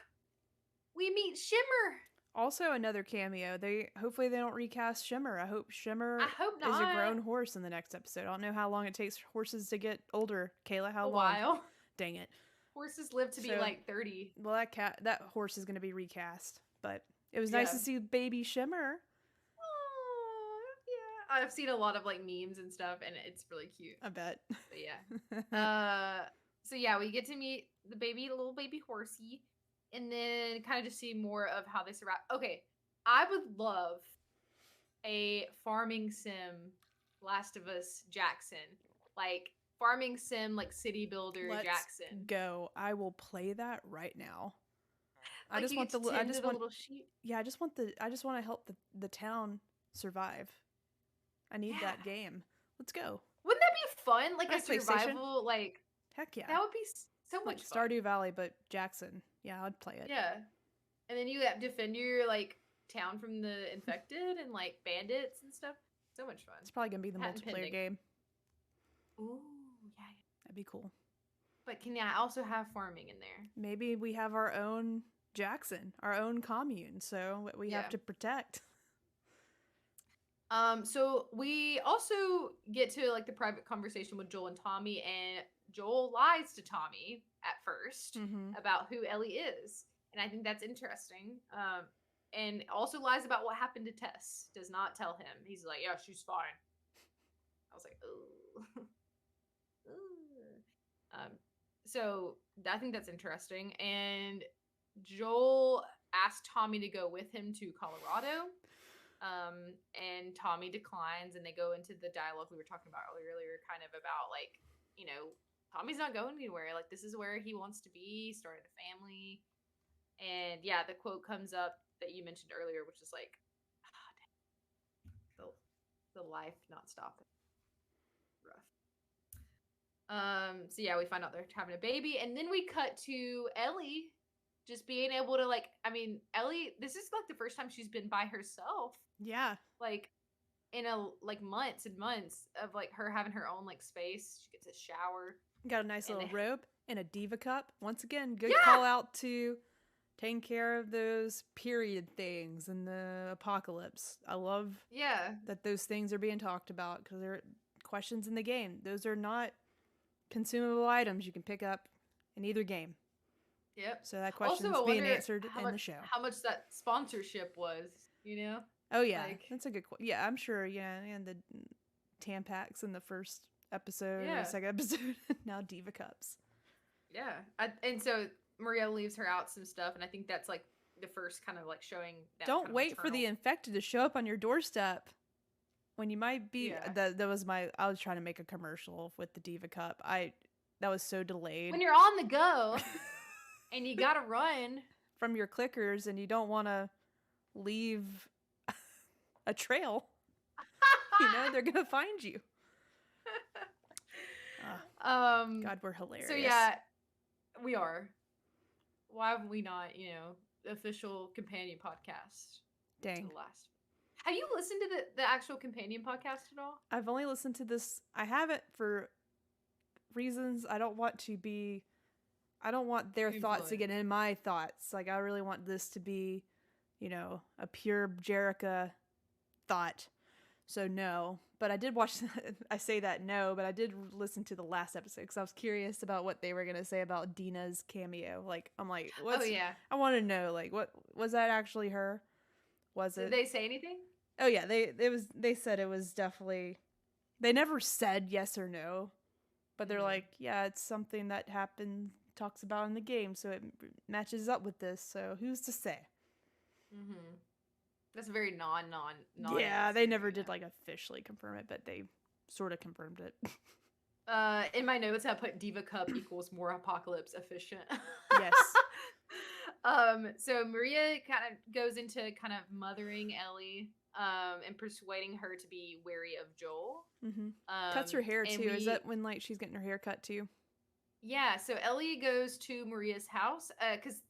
we meet Shimmer. Also another cameo. Hopefully they don't recast Shimmer. I hope Shimmer is a grown horse in the next episode. I don't know how long it takes horses to get older. Kayla, how long? A while. Dang it. Horses live to be like 30. Well, that horse is going to be recast. But it was nice to see baby Shimmer. Yeah. I've seen a lot of like memes and stuff, and it's really cute. I bet. But yeah. So yeah, we get to meet the little baby horsey. And then kind of just see more of how they survive. Okay, I would love a farming sim Last of Us Jackson. Like, farming sim, like city builder Jackson. Let's go. I will play that right now. Like, I just want little sheep. Yeah, I just want to help the town survive. I need that game. Let's go. Wouldn't that be fun? Like a survival, like, heck yeah. That would be so much fun. Stardew Valley, but Jackson. Yeah, I'd play it. Yeah. And then you have to defend your, like, town from the infected and, like, bandits and stuff. So much fun. It's probably going to be the multiplayer game. Ooh, yeah. That'd be cool. But can I also have farming in there? Maybe we have our own Jackson, our own commune, so we have to protect. So we also get to, like, the private conversation with Joel and Tommy, and Joel lies to Tommy at first about who Ellie is. And I think that's interesting. And also lies about what happened to Tess. Does not tell him. He's like, yeah, she's fine. I was like, oh. So I think that's interesting. And Joel asked Tommy to go with him to Colorado. And Tommy declines, and they go into the dialogue we were talking about earlier, kind of about like, Tommy's not going anywhere. Like, this is where he wants to be, started a family. And yeah, the quote comes up that you mentioned earlier, which is like, the life not stopping. Rough. So yeah, we find out they're having a baby, and then we cut to Ellie just being able to Ellie, this is like the first time she's been by herself. Yeah. Like in months and months of like her having her own like space. She gets a shower. Got a nice little robe and a diva cup. Once again, good call out to taking care of those period things in the apocalypse. I love that those things are being talked about because they're questions in the game. Those are not consumable items you can pick up in either game. Yep. So that question is being answered in the show. How much that sponsorship was, Oh yeah, that's a good question. Yeah, I'm sure. Yeah, and the Tampax in the first episode, or second episode, now diva cups. Yeah, and so Maria leaves her out some stuff, and I think that's like the first kind of like showing. That Don't wait for the infected to show up on your doorstep when you might be. Yeah. That was I was trying to make a commercial with the diva cup. That was so delayed. When you're on the go, and you gotta run from your clickers, and you don't want to leave a trail. They're gonna find you. God, we're hilarious. So yeah, we are. Why have we not, the official companion podcast? Dang. Have you listened to the actual companion podcast at all? I've only listened to this. I haven't for reasons I don't want their thoughts to get in my thoughts. Like, I really want this to be, a pure Jerica thought. So no, but I did watch, I say that no, but I did listen to the last episode because I was curious about what they were going to say about Dina's cameo. Like, I'm like, what's, I want to know, like, what, was that actually her? Was it? Did they say anything? Oh yeah, they said it was definitely, they never said yes or no, but they're like, yeah, it's something that happened, talks about in the game, so it matches up with this, so who's to say? Mm-hmm. That's very non. Yeah, they never did like officially confirm it, but they sort of confirmed it. In my notes, I put Diva Cup equals more apocalypse efficient. Yes. So Maria kind of goes into kind of mothering Ellie, and persuading her to be wary of Joel. Mm-hmm. Cuts her hair too. Is that when like she's getting her hair cut too? Yeah. So Ellie goes to Maria's house because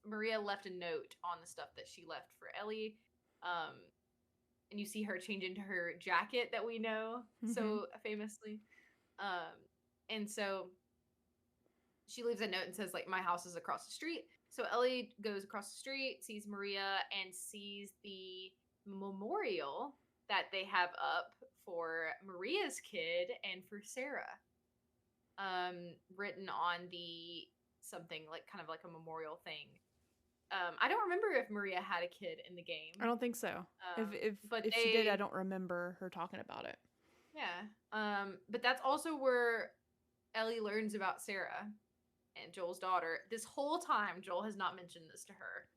Maria left a note on the stuff that she left for Ellie. And you see her change into her jacket that we know so famously. And so she leaves a note and says, like, my house is across the street. So Ellie goes across the street, sees Maria, and sees the memorial that they have up for Maria's kid and for Sarah. Written on the something like kind of like a memorial thing. I don't remember if Maria had a kid in the game. I don't think so. If she did, I don't remember her talking about it. Yeah. But that's also where Ellie learns about Sarah and Joel's daughter. This whole time, Joel has not mentioned this to her.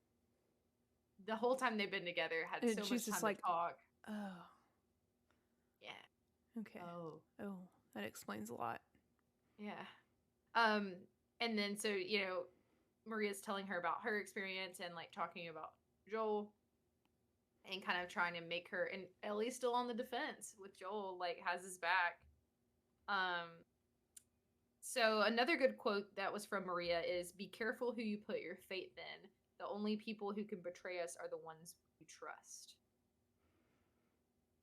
The whole time they've been together, had so much time to talk. Oh. Yeah. Okay. Oh, that explains a lot. Yeah. And then so, Maria's telling her about her experience and like talking about Joel and kind of trying to make her, and Ellie's still on the defense with Joel, like has his back. So another good quote that was from Maria is, be careful who you put your faith in. The only people who can betray us are the ones you trust.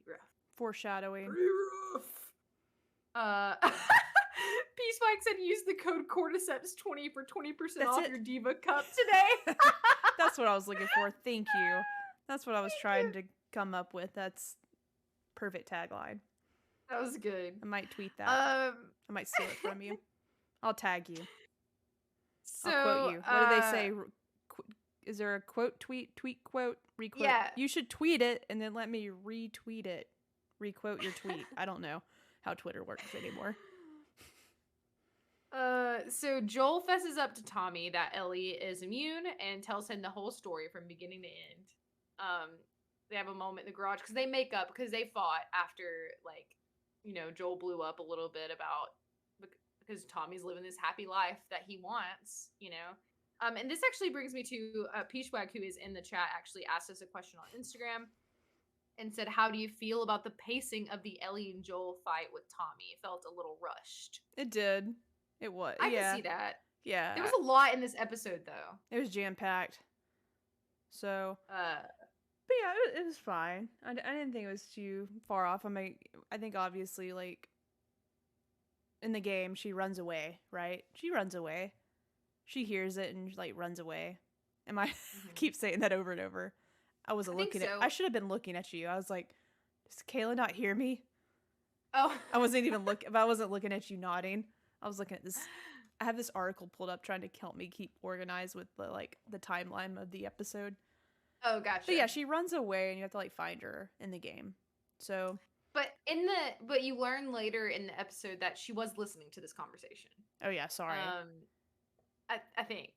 Rough. Foreshadowing. Rough. Peace Mike said use the code Cordyceps20 for 20% off your Diva Cup today. That's what I was looking for. Thank you. That's what I was trying to come up with. That's perfect tagline. That was good. I might tweet that. I might steal it from you. I'll tag you. So, I'll quote you. What do they say? Is there a quote, tweet, quote, requote? Yeah. You should tweet it and then let me retweet it. Requote your tweet. I don't know how Twitter works anymore. So Joel fesses up to Tommy that Ellie is immune and tells him the whole story from beginning to end. They have a moment in the garage because they make up because they fought after, like, you know, Joel blew up a little bit about because Tommy's living this happy life that he wants, you know. And this actually brings me to Peachwag, who is in the chat, actually asked us a question on Instagram and said, "How do you feel about the pacing of the Ellie and Joel fight with Tommy? It felt a little rushed." It did. It was. I can see that. Yeah. There was a lot in this episode, though. It was jam-packed. So, but yeah, it was fine. I didn't think it was too far off. I mean, I think obviously, like, in the game, she runs away, right? She runs away. She hears it and, like, runs away. Am I keep saying that over and over? I wasn't looking at. I should have been looking at you. I was like, does Kayla not hear me? Oh, I wasn't even looking. If I wasn't looking at you nodding, I was looking at this. I have this article pulled up trying to help me keep organized with the timeline of the episode. Oh, gotcha. But yeah, she runs away and you have to like find her in the game. So, but you learn later in the episode that she was listening to this conversation. Oh yeah, sorry. I think.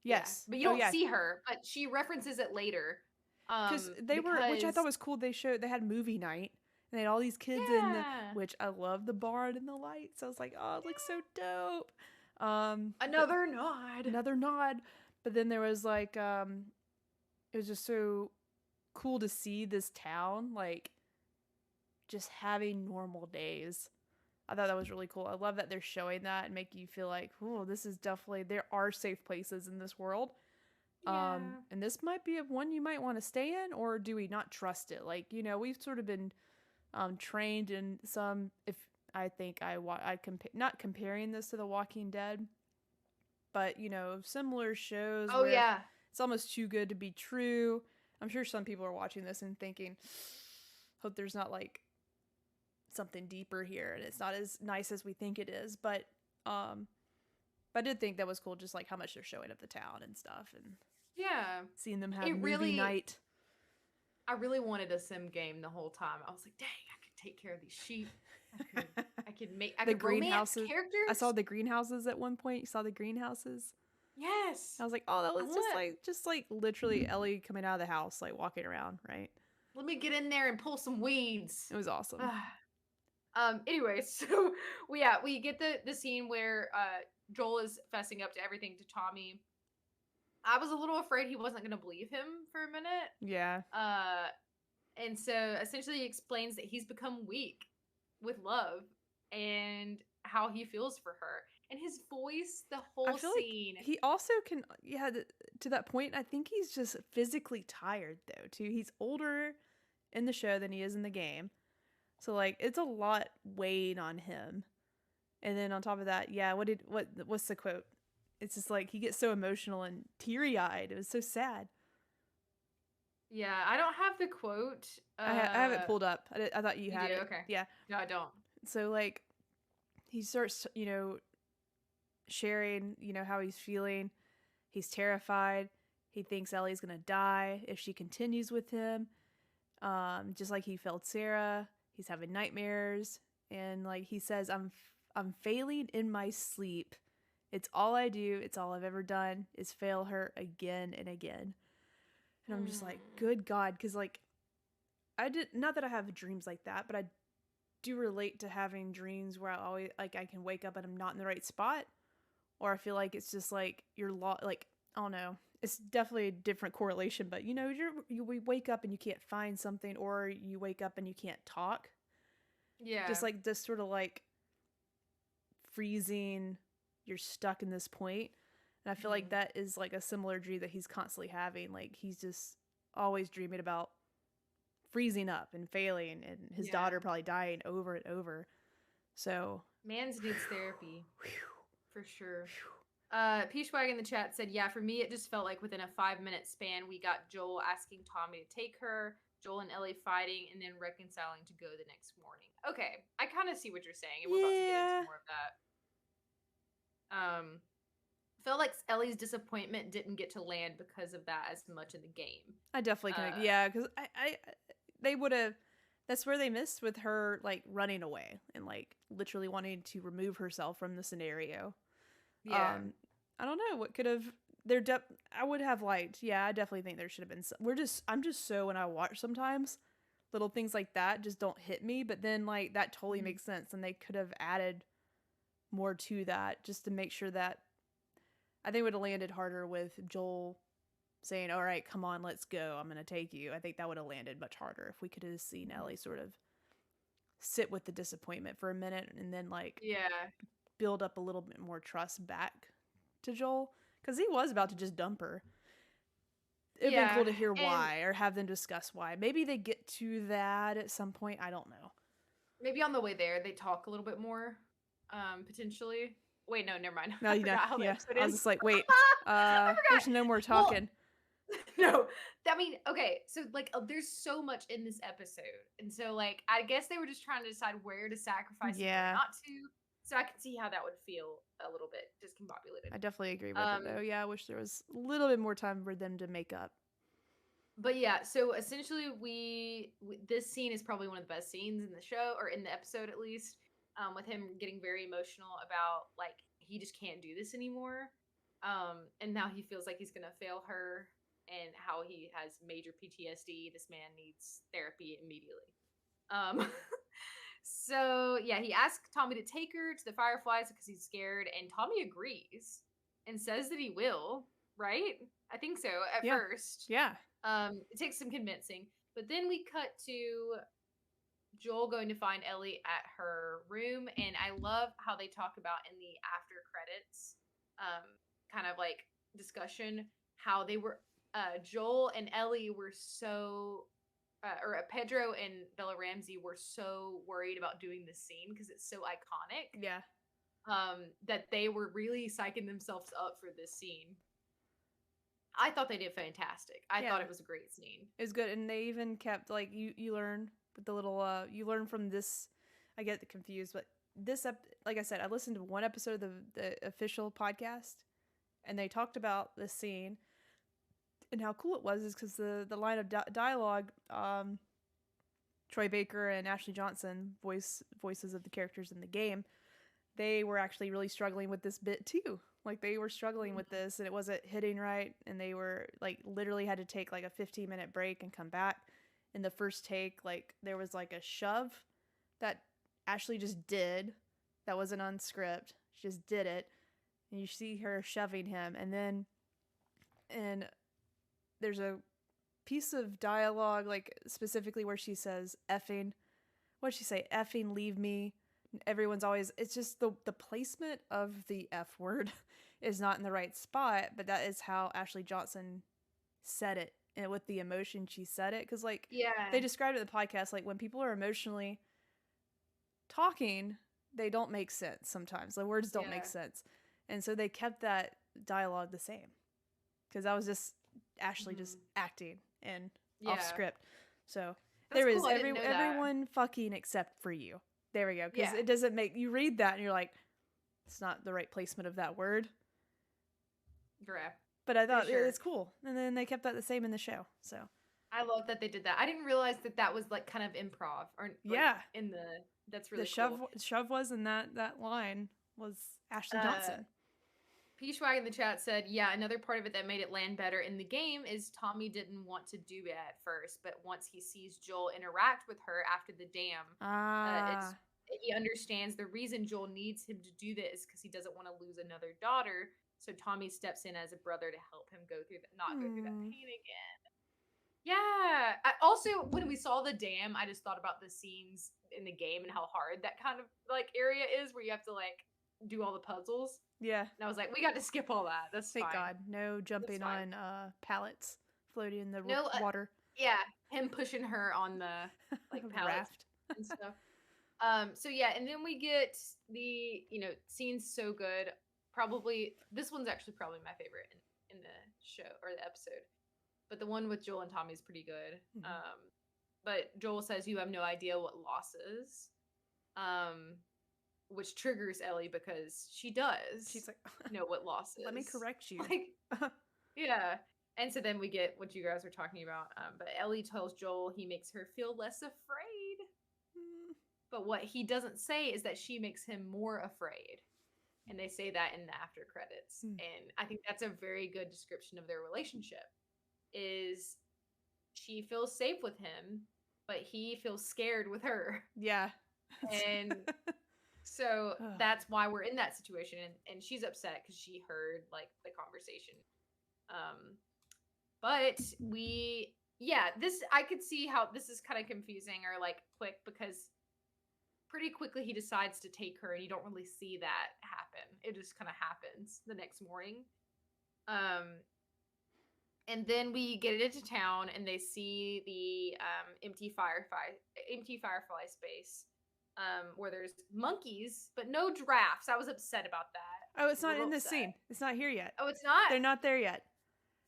Yes. Yeah. But you don't see her, but she references it later. Because which I thought was cool. They had movie night and they had all these kids in which I love the barn and the lights. I was like, oh, it looks so dope. Another nod. But then there was like, it was just so cool to see this town, like, just having normal days. I thought that was really cool. I love that they're showing that and make you feel like, oh, this is definitely, there are safe places in this world. Yeah. And this might be one you might want to stay in, or do we not trust it? Like, you know, we've sort of been trained in some, if I think not comparing this to The Walking Dead, but, you know, similar shows. Oh, yeah. It's almost too good to be true. I'm sure some people are watching this and thinking, hope there's not like something deeper here and it's not as nice as we think it is. But I did think that was cool, just like how much they're showing of the town and stuff, and seeing them have movie night. I really wanted a sim game the whole time. I was like, dang, I could take care of these sheep. I could greenhouses. Characters. I saw the greenhouses at one point. You saw the greenhouses? Yes. I was like, oh, that was just like literally Ellie coming out of the house, like walking around, right? Let me get in there and pull some weeds. It was awesome. Anyway, so we get the scene where Joel is fessing up to everything to Tommy. I was a little afraid he wasn't going to believe him for a minute. Yeah. And so essentially he explains that he's become weak with love and how he feels for her. And his voice, the whole scene. Like he also can, to that point, I think he's just physically tired, though, too. He's older in the show than he is in the game. So, like, it's a lot weighing on him. And then on top of that, what's the quote? It's just like, he gets so emotional and teary-eyed. It was so sad. Yeah, I don't have the quote. I have it pulled up. I thought you had it. Okay. Yeah. No, I don't. So, like, he starts, sharing, how he's feeling. He's terrified. He thinks Ellie's gonna die if she continues with him. Just like he felt Sarah. He's having nightmares. And, like, he says, I'm failing in my sleep. It's all I do. It's all I've ever done is fail her again and again. And I'm just like, good God. Because, like, not that I have dreams like that, but I do relate to having dreams where I always, like, I can wake up and I'm not in the right spot. Or I feel like it's just, like, like, I don't know. It's definitely a different correlation. But, we wake up and you can't find something. Or you wake up and you can't talk. Yeah. Just, like, this sort of, like, freezing, you're stuck in this point. And I feel like that is like a similar dream that he's constantly having. Like, he's just always dreaming about freezing up and failing and his daughter probably dying over and over. So Mans needs therapy. For sure. Peachwag in the chat said, yeah, for me it just felt like within a 5-minute span we got Joel asking Tommy to take her, Joel and Ellie fighting, and then reconciling to go the next morning. Okay, I kind of see what you're saying, and we're about to get into more of that. Felt like Ellie's disappointment didn't get to land because of that as much in the game. I definitely can, because they would have. That's where they missed with her, like, running away and, like, literally wanting to remove herself from the scenario. Yeah. I don't know what could have. I would have liked. Yeah, I definitely think there should have been. I'm just so when I watch sometimes, little things like that just don't hit me. But then like that totally makes sense, and they could have added more to that just to make sure that I think it would have landed harder with Joel saying, "All right, come on, let's go. I'm gonna take you." I think that would have landed much harder if we could have seen Ellie sort of sit with the disappointment for a minute and then like build up a little bit more trust back to Joel, because he was about to just dump her. It'd been cool to hear why, or have them discuss why. Maybe they get to that at some point. I don't know. Maybe on the way there they talk a little bit more, potentially. Wait, no, never mind. No, I forgot how the episode is. I was just like, wait, there's no more talking. No, I mean, okay, so like there's so much in this episode, and so like I guess they were just trying to decide where to sacrifice and where not to. So I can see how that would feel a little bit discombobulated. I definitely agree with it though. Yeah, I wish there was a little bit more time for them to make up. But yeah, so essentially this scene is probably one of the best scenes in the show, or in the episode at least, with him getting very emotional about like he just can't do this anymore, and now he feels like he's gonna fail her, and how he has major PTSD. This man needs therapy immediately. So yeah, he asked Tommy to take her to the Fireflies because he's scared, and Tommy agrees and says that he will, right? I think so at first. Yeah. It takes some convincing, but then we cut to Joel going to find Ellie at her room, and I love how they talk about in the after credits kind of like discussion how they were Joel and Ellie were so or Pedro and Bella Ramsey were so worried about doing this scene because it's so iconic. Yeah. That they were really psyching themselves up for this scene. I thought they did fantastic. I thought it was a great scene. It was good, and they even kept like you learn with the little you learn from this. I get confused, but this like I said, I listened to one episode of the official podcast, and they talked about this scene and how cool it was. Is because the line of dialogue, Troy Baker and Ashley Johnson, voices of the characters in the game, they were actually really struggling with this bit too. Like they were struggling with this and it wasn't hitting right, and they were like literally had to take like a 15-minute break and come back. In the first take, like there was like a shove that Ashley just did that wasn't on script. She just did it, and you see her shoving him, and then there's a piece of dialogue like specifically where she says effing. What'd she say? Effing leave me. Everyone's always, it's just the placement of the F word is not in the right spot, but that is how Ashley Johnson said it, and with the emotion she said it. Because like they described it in the podcast, like when people are emotionally talking, they don't make sense sometimes. The words don't make sense, and so they kept that dialogue the same because that was just Ashley just acting and off script. So that's there cool. Is everyone fucking except for you. There we go. Because it doesn't make you read that and you're like, it's not the right placement of that word. Correct. But I thought it's cool, and then they kept that the same in the show. So I love that they did that. I didn't realize that was like kind of improv, or like, in the that's really cool. The shove was in that line was Ashley Johnson. P-Schwag in the chat said, yeah, another part of it that made it land better in the game is Tommy didn't want to do it at first, but once he sees Joel interact with her after the dam, he understands the reason Joel needs him to do this is because he doesn't want to lose another daughter. So Tommy steps in as a brother to help him go through not go through that pain again. Yeah. Also, when we saw the dam, I just thought about the scenes in the game and how hard that kind of like area is where you have to like do all the puzzles. Yeah. And I was like, we got to skip all that. That's Thank fine. God. No jumping on pallets floating in the water. Yeah. Him pushing her on the like pallets raft and stuff. So yeah, and then we get the, scenes so good. Probably, this one's actually probably my favorite in the show or the episode. But the one with Joel and Tommy is pretty good. Mm-hmm. But Joel says you have no idea what loss is. Which triggers Ellie because she does. She's like, know what loss is. Let me correct you. Like, yeah. And so then we get what you guys were talking about. But Ellie tells Joel he makes her feel less afraid. But what he doesn't say is that she makes him more afraid. And they say that in the after credits. Mm. And I think that's a very good description of their relationship. Is she feels safe with him, but he feels scared with her. Yeah. And so Ugh. that's why we're in that situation. And she's upset because she heard like the conversation. But this I could see how this is kind of confusing or like quick, because pretty quickly he decides to take her and you don't really see that happen. It just kind of happens the next morning. And then we get into town and they see the empty firefly space, where there's monkeys but no giraffes. I was upset about that. Oh, it's not in this scene. It's not here yet. Oh, it's not? They're not there yet.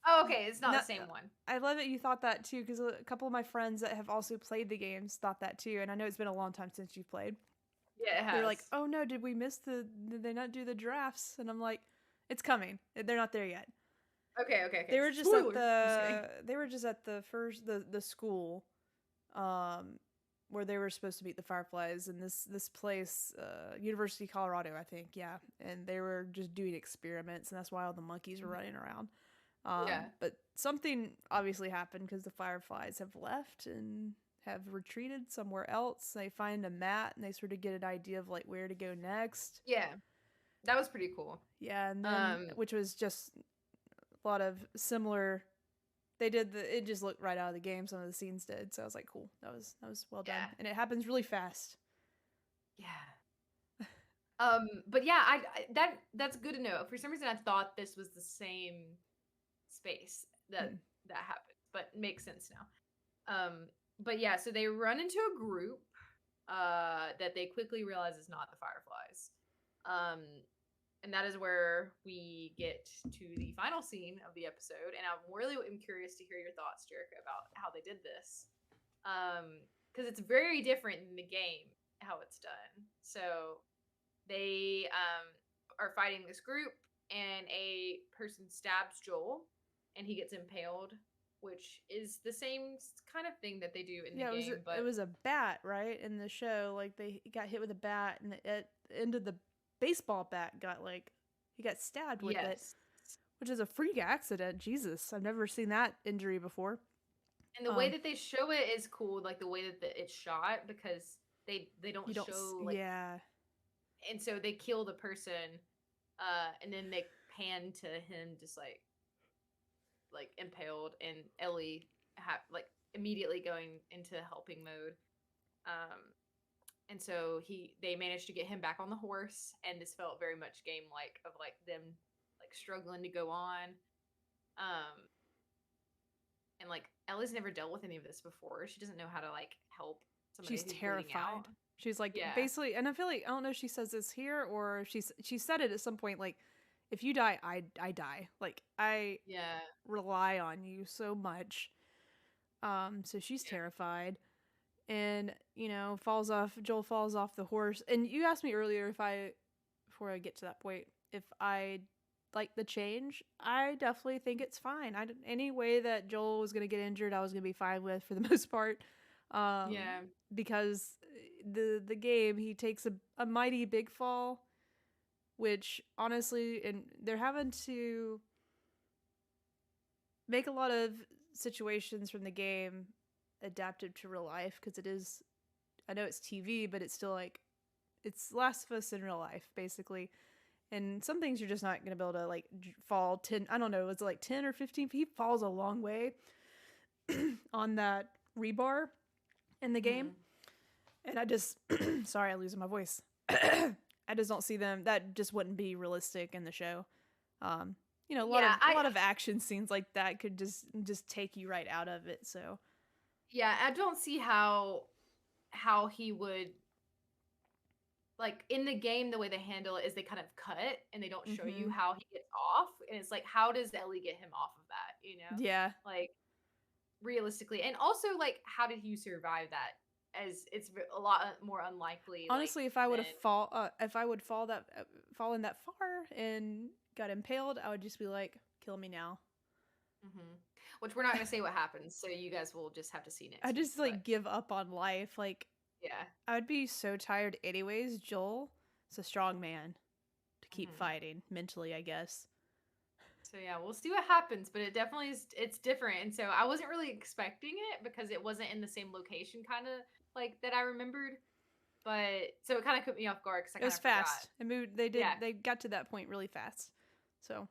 Oh, okay. It's not the same one. I love that you thought that too, because a couple of my friends that have also played the games thought that too, and I know it's been a long time since you've played. Yeah, it has. They're like, oh no, did they not do the giraffes? And I'm like, it's coming. They're not there yet. Okay. They were just at the school, where they were supposed to meet the fireflies in this place, University of Colorado, I think, yeah. And they were just doing experiments, and that's why all the monkeys were running around. But something obviously happened because the fireflies have left and have retreated somewhere else. They find a mat and they sort of get an idea of like where to go next. Yeah, that was pretty cool. Yeah, and then which was just a lot of similar. They did it just looked right out of the game. Some of the scenes did, so I was like, cool. That was well done, and it happens really fast. Yeah. But yeah, that's good to know. For some reason, I thought this was the same space that happened, but it makes sense now. But yeah, so they run into a group that they quickly realize is not the fireflies. And that is where we get to the final scene of the episode. And I really am curious to hear your thoughts, Jerica, about how they did this. Because it's very different in the game, how it's done. So they are fighting this group, and a person stabs Joel, and he gets impaled, which is the same kind of thing that they do in the game. But it was a bat, right? In the show, like they got hit with a bat, and at the end of the baseball bat he got stabbed with it, which is a freak accident. Jesus, I've never seen that injury before. And the way that they show it is cool, like the way that it's shot, because they don't show like, yeah. And so they kill the person, and then they pan to him just like impaled, and Ellie immediately going into helping mode. And so they managed to get him back on the horse, and this felt very much game-like, of like them like struggling to go on. And like Ellie's never dealt with any of this before. She doesn't know how to like help somebody. She's terrified. She's like, basically, and I feel like, I don't know if she says this here or she said it at some point, like, if you die, I die. Like, I rely on you so much. So she's terrified. And, Joel falls off the horse. And you asked me earlier before I get to that point, if I like the change. I definitely think it's fine. Any way that Joel was going to get injured, I was going to be fine with for the most part. Because the game, he takes a mighty big fall, which honestly, and they're having to make a lot of situations from the game adapted to real life, because it is, I know it's TV, but it's still like, it's Last of Us in real life, basically. And some things you're just not going to be able to like fall 10, I don't know, it's like 10 or 15 feet, falls a long way on that rebar in the game. And I just, sorry, I'm losing my voice. I just don't see them, that just wouldn't be realistic in the show. A lot of action scenes like that could just take you right out of it. So yeah, I don't see how he would, like, in the game, the way they handle it is they kind of cut and they don't show you how he gets off, and it's like, how does Ellie get him off of that, Yeah, like, realistically. And also, like, how did you survive that, as it's a lot more unlikely. Honestly, if I would have fallen that far and got impaled, I would just be like, kill me now. Which we're not going to say what happens, so you guys will just have to see next I just week, give up on life. Like, yeah, I would be so tired anyways. Joel is a strong man to keep fighting mentally, I guess. So yeah, we'll see what happens, but it definitely is, it's different. And so I wasn't really expecting it because it wasn't in the same location kind of like that I remembered. But so it kind of caught me off guard because I It kind was of forgot. fast. It moved. They got to that point really fast. So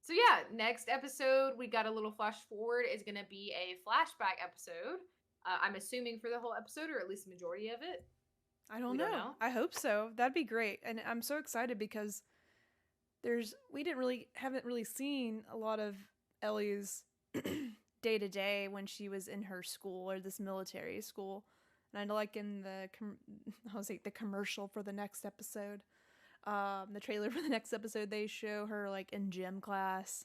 so yeah, next episode we got a little flash forward is going to be a flashback episode. I'm assuming for the whole episode, or at least the majority of it. I don't know. I hope so. That'd be great. And I'm so excited because we haven't really seen a lot of Ellie's day to day when she was in her school or this military school. And I like in the commercial for the next episode, the trailer for the next episode, they show her like in gym class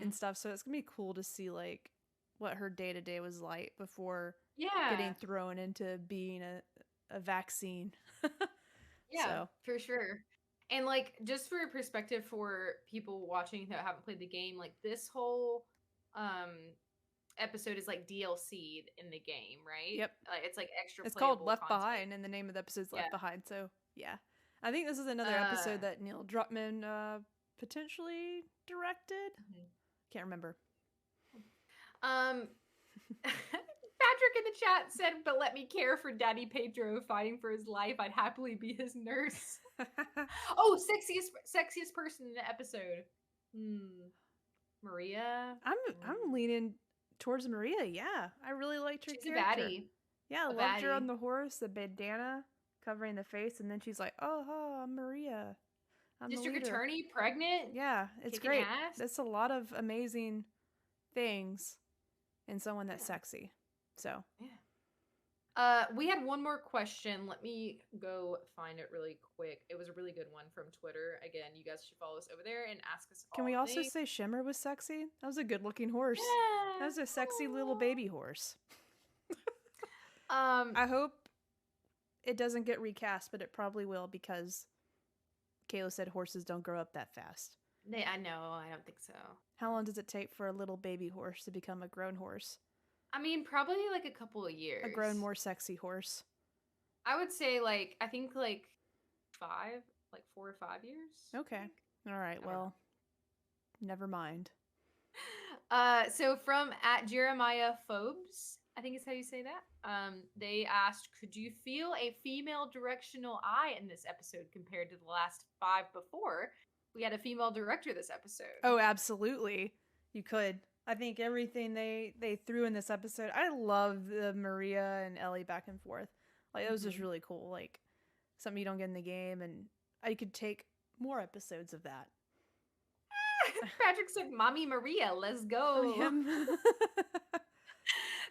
and stuff. So it's gonna be cool to see like what her day to day was like before getting thrown into being a vaccine. Yeah, so. For sure. And like just for perspective for people watching that haven't played the game, like this whole episode is like DLC in the game, right? Yep. Like it's like extra. It's called Left content. Behind, and the name of the episode is Left Behind. So yeah, I think this is another episode that Neil Druckmann potentially directed. Can't remember. Patrick in the chat said, "But let me care for Daddy Pedro fighting for his life. I'd happily be his nurse." Oh, sexiest person in the episode. Maria. I'm leaning towards Maria. Yeah, I really liked her She's character. A baddie. Yeah, I loved her on the horse, the bandana covering the face, and then she's like, "Oh, I'm Maria. I'm District Attorney, pregnant. Yeah, it's great. That's a lot of amazing things in someone that's sexy. So yeah. We had one more question. Let me go find it really quick. It was a really good one from Twitter. Again, you guys should follow us over there and ask us. Can we also say Shimmer was sexy? That was a good-looking horse. Yeah. That was a sexy little baby horse. I hope it doesn't get recast, but it probably will because Kayla said horses don't grow up that fast. I know. I don't think so. How long does it take for a little baby horse to become a grown horse? I mean, probably like a couple of years. A grown, more sexy horse. I would say I think 4 or 5 years. Okay. All right. Well, never mind. So from @Jeremiah Phobes, I think is how you say that. They asked, could you feel a female directional eye in this episode compared to the last 5 before? We had a female director this episode. Oh, absolutely. You could. I think everything they threw in this episode, I love the Maria and Ellie back and forth. Like, it was just really cool. Like, something you don't get in the game, and I could take more episodes of that. Patrick said, "Mommy Maria, let's go."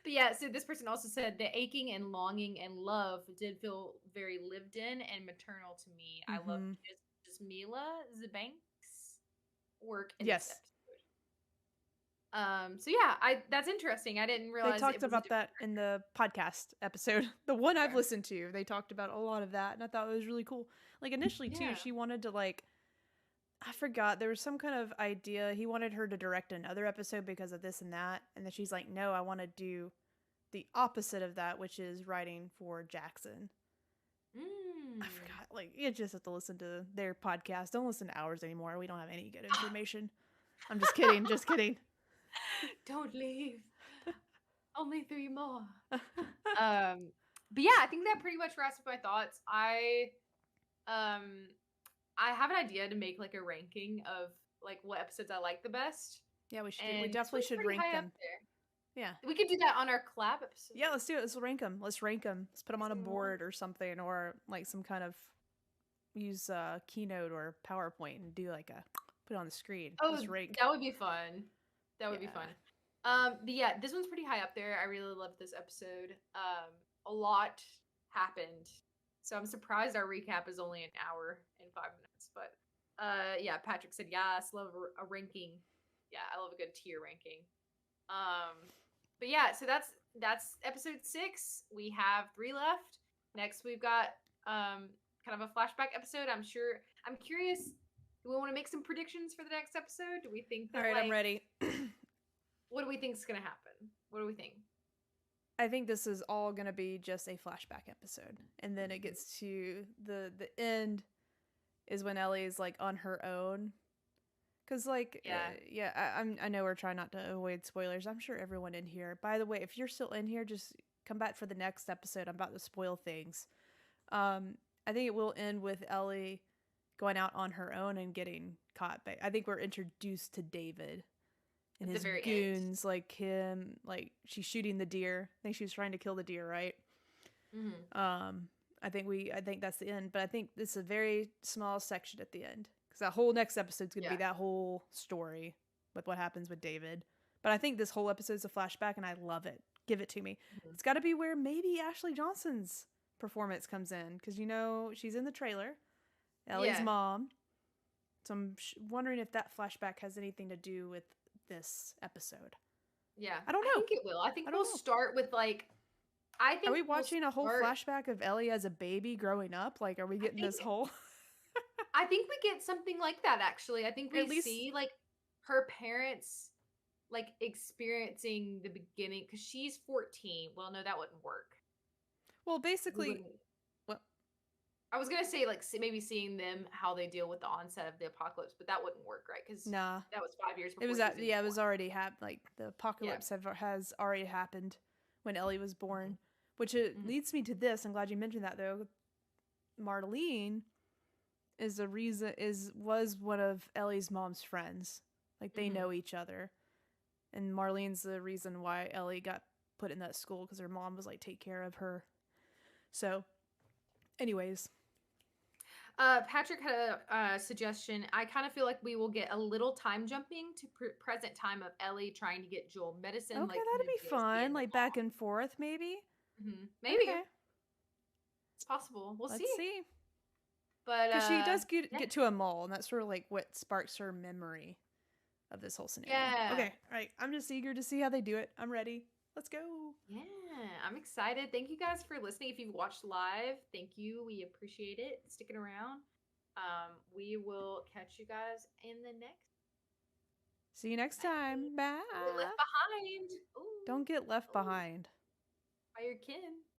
But yeah, so this person also said, the aching and longing and love did feel very lived in and maternal to me. I love Jasmila Zabank's work in this episode. So yeah, that's interesting. I didn't realize they talked about that in the podcast episode. The one I've listened to, they talked about a lot of that, and I thought it was really cool. Like, initially too, she wanted to I forgot, there was some kind of idea. He wanted her to direct another episode because of this and that. And then she's like, no, I want to do the opposite of that, which is writing for Jackson. I forgot. You just have to listen to their podcast. Don't listen to ours anymore. We don't have any good information. I'm just kidding. Just kidding. Don't leave. Only 3 more. But yeah, I think that pretty much wraps up my thoughts. I have an idea to make a ranking of what episodes I like the best. Yeah, we should. We definitely should rank them. Yeah, we could do that on our collab episode. Yeah, let's do it. Let's rank them. Let's put them on a board or something, or some kind of use Keynote or PowerPoint and do put it on the screen. Oh, let's rank. That would be fun. That would be fun. But yeah, this one's pretty high up there. I really loved this episode. A lot happened. So I'm surprised our recap is only an hour and 5 minutes. But yeah, Patrick said, yes, love a ranking. Yeah, I love a good tier ranking. But yeah, so that's episode 6. We have 3 left. Next, we've got kind of a flashback episode. I'm curious. Do we want to make some predictions for the next episode? Do we think that, all right, I'm ready. What do we think is going to happen? What do we think? I think this is all going to be just a flashback episode. And then it gets to the end. is when Ellie's like on her own. Cause like I know we're trying not to avoid spoilers. I'm sure everyone in here. By the way, if you're still in here, just come back for the next episode. I'm about to spoil things. I think it will end with Ellie going out on her own and getting caught. But I think we're introduced to David and At his the very goons, like him, like she's shooting the deer. I think she was trying to kill the deer, right? Mm-hmm. I think that's the end. But I think this is a very small section at the end. Because that whole next episode's going to be that whole story with what happens with David. But I think this whole episode's a flashback, and I love it. Give it to me. Mm-hmm. It's got to be where maybe Ashley Johnson's performance comes in. Because, you know, she's in the trailer. Ellie's mom. So I'm wondering if that flashback has anything to do with this episode. Yeah. I don't know. I think it will. I think we'll start with, like... Are we watching a whole flashback of Ellie as a baby growing up? Like, are we getting this whole... I think we get something like that, actually. I think we see, like, her parents, like, experiencing the beginning, because she's 14. Well, no, that wouldn't work. Well, basically... Well, I was going to say, like, maybe seeing them, how they deal with the onset of the apocalypse, but that wouldn't work, right? Because that was 5 years before. It was already happened. Like, the apocalypse has already happened when Ellie was born. Which leads me to this. I'm glad you mentioned that, though. Marlene... was one of Ellie's mom's friends. Like, they know each other. And Marlene's the reason why Ellie got put in that school, because her mom was like, take care of her. So, anyways. Patrick had a suggestion. I kind of feel like we will get a little time jumping to present time of Ellie trying to get Joel medicine. Okay, like, that'd be fun. Like, back and forth, maybe? Maybe. Okay. It's possible. Let's see. But because she does get to a mall, and that's sort of like what sparks her memory of this whole scenario. Yeah. Okay. All right. I'm just eager to see how they do it. I'm ready. Let's go. Yeah, I'm excited. Thank you guys for listening. If you've watched live, thank you. We appreciate it. Sticking around. We will catch you guys in the next. See you next time. Bye. Left behind. Ooh. Don't get left behind. By your kin.